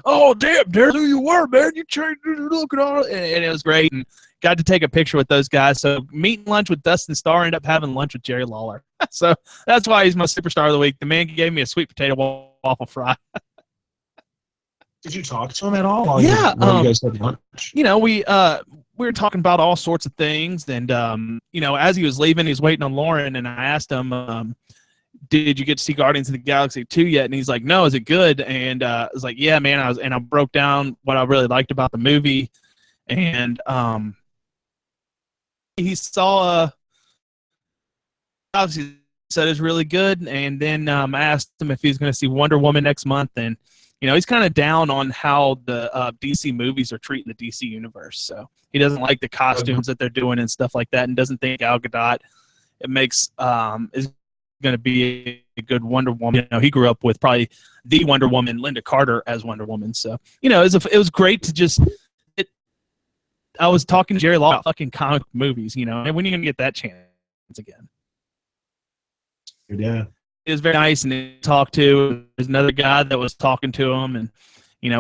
oh damn, there's who you were, man. You changed your look and all, and it was great. And got to take a picture with those guys. So meeting lunch with Dustin Starr, ended up having lunch with Jerry Lawler. So that's why he's my Superstar of the Week. The man gave me a sweet potato waffle fry. Did you talk to him at all? Yeah. You guys had lunch? We were talking about all sorts of things. And, as he was leaving, he was waiting on Lauren. And I asked him, did you get to see Guardians of the Galaxy 2 yet? And he's like, no, is it good? And I was like, yeah, man. I broke down what I really liked about the movie. And he saw obviously said it's really good, and then I asked him if he's going to see Wonder Woman next month, and he's kind of down on how the DC movies are treating the DC universe. So he doesn't like the costumes that they're doing and stuff like that, and doesn't think Gal Gadot is going to be a good Wonder Woman. He grew up with probably the Wonder Woman, Linda Carter, as Wonder Woman. So it was great to just. I was talking to Jerry Lawler about fucking comic movies, and when are you going to get that chance again? Yeah. It was very nice, and he talked to. There's another guy that was talking to him, and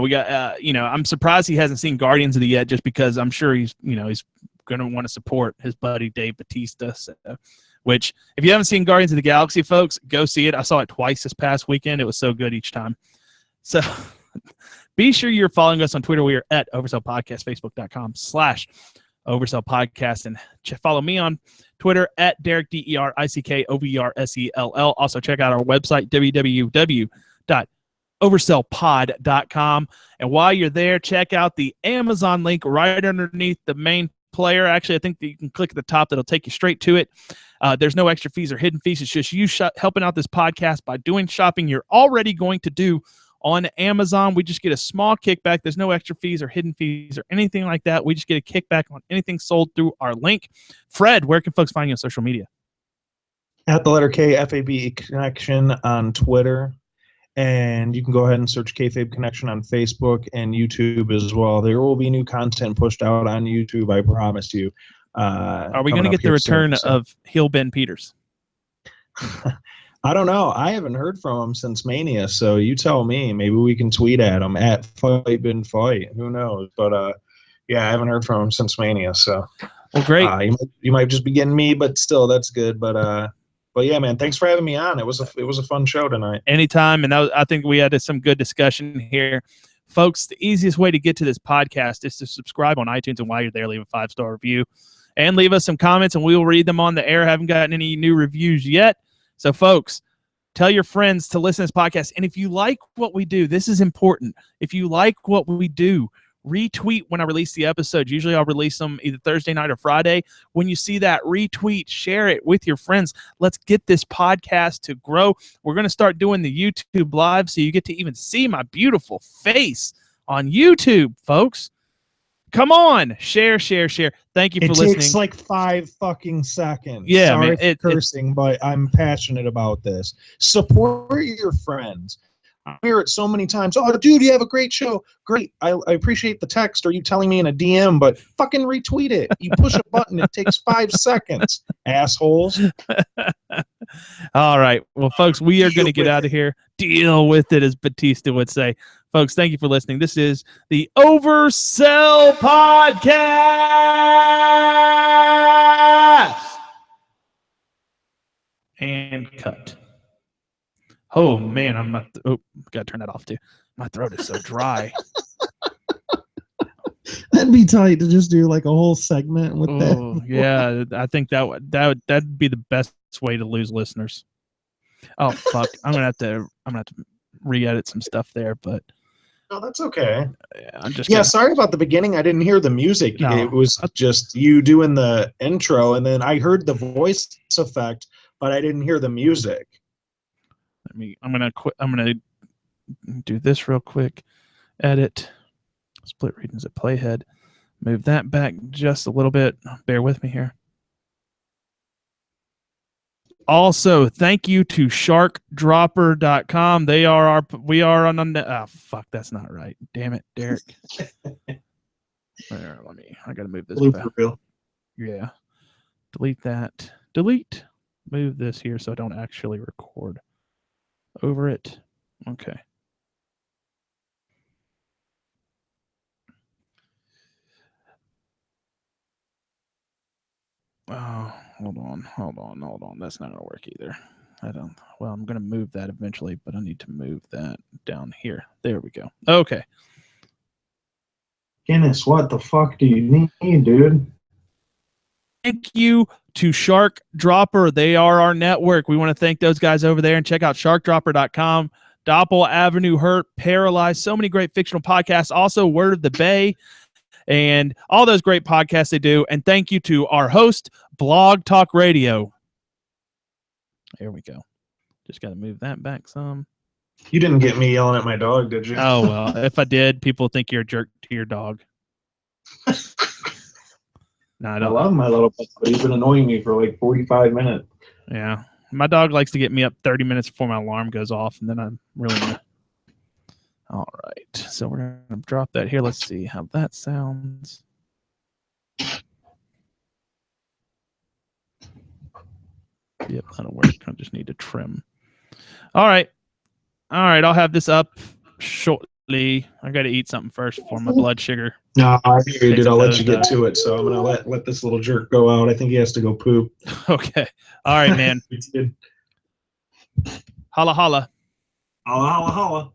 we got. I'm surprised he hasn't seen Guardians of the yet, just because I'm sure he's he's going to want to support his buddy Dave Bautista. So, which, if you haven't seen Guardians of the Galaxy, folks, go see it. I saw it twice this past weekend. It was so good each time. So. Be sure you're following us on Twitter. We are at Oversell Podcast, Facebook.com/ Oversell Podcast, and follow me on Twitter at Derek, DericKovrsell. Also, check out our website, www.oversellpod.com. And while you're there, check out the Amazon link right underneath the main player. Actually, I think that you can click at the top. That'll take you straight to it. There's no extra fees or hidden fees. It's just you helping out this podcast by doing shopping you're already going to do on Amazon. We just get a small kickback. There's no extra fees or hidden fees or anything like that. We just get a kickback on anything sold through our link. Fred, where can folks find you on social media? At the letter K, FAB Connection on Twitter. And you can go ahead and search Kayfabe Connection on Facebook and YouTube as well. There will be new content pushed out on YouTube, I promise you. Are we going to get the return of Heel Ben Peters? I don't know. I haven't heard from him since Mania, so you tell me. Maybe we can tweet at him at Fight Ben Fight. Who knows? But yeah, I haven't heard from him since Mania. So, well, great. You might just be getting me, but still, that's good. But yeah, man, thanks for having me on. It was a fun show tonight. Anytime, and I think we had some good discussion here. Folks, the easiest way to get to this podcast is to subscribe on iTunes, and while you're there, leave a 5-star review and leave us some comments, and we will read them on the air. Haven't gotten any new reviews yet. So, folks, tell your friends to listen to this podcast. And if you like what we do, this is important. If you like what we do, retweet when I release the episodes. Usually I'll release them either Thursday night or Friday. When you see that, retweet, share it with your friends. Let's get this podcast to grow. We're going to start doing the YouTube live so you get to even see my beautiful face on YouTube, folks. Come on, share. Thank you for listening. It takes like 5 fucking seconds. Yeah, sorry man, for cursing, but I'm passionate about this. Support your friends. I hear it so many times. Oh, dude, you have a great show. Great. I appreciate the text or you telling me in a DM, but fucking retweet it. You push a button. It takes 5 seconds, assholes. All right. Well, folks, we are going to get out of here. Deal with it, as Batista would say. Folks, thank you for listening. This is the Oversell Podcast. And cut. Oh, man, I'm not. Got to turn that off, too. My throat is so dry. That'd be tight to just do like a whole segment with that. Yeah, I think that'd be the best way to lose listeners. Oh, fuck. I'm gonna have to re-edit some stuff there, but no, that's okay. I'm just sorry about the beginning. I didn't hear the music. No. It was just you doing the intro, and then I heard the voice effect, but I didn't hear the music. I'm gonna do this real quick. Edit. Split regions at playhead. Move that back just a little bit. Bear with me here. Also, thank you to sharkdropper.com. We are on the fuck, that's not right. Damn it, Derek. There, I gotta move this back. Yeah. Delete that. Delete. Move this here so I don't actually record over it. Okay. Oh, hold on. That's not gonna work either. Well, I'm gonna move that eventually, but I need to move that down here. There we go. Okay. Guinness, what the fuck do you need, dude? Thank you to Shark Dropper. They are our network. We want to thank those guys over there, and check out sharkdropper.com. Doppel, Avenue, Hurt, Paralyzed, so many great fictional podcasts. Also, Word of the Bay, and all those great podcasts they do. And thank you to our host, Blog Talk Radio. There we go. Just got to move that back some. You didn't get me yelling at my dog, did you? Oh, well, if I did, people think you're a jerk to your dog. No, I don't. I love my little pup, but he's been annoying me for like 45 minutes. Yeah. My dog likes to get me up 30 minutes before my alarm goes off, and then I'm really mad. All right. So we're going to drop that here. Let's see how that sounds. Yep, that'll work. I just need to trim. All right. I'll have this up shortly. I got to eat something first for my blood sugar. No, I hear you, dude. I'll let you get to it. So I'm gonna let this little jerk go out. I think he has to go poop. Okay. All right, man. Holla, holla. Holla, holla, holla.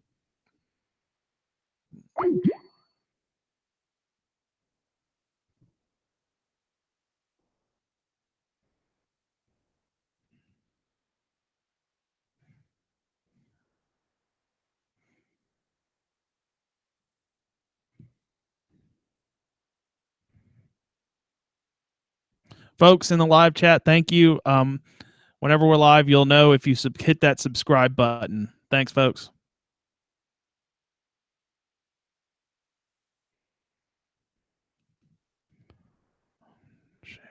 folks in the live chat, thank you. Whenever we're live, you'll know if you hit that subscribe button. Thanks, folks. Share.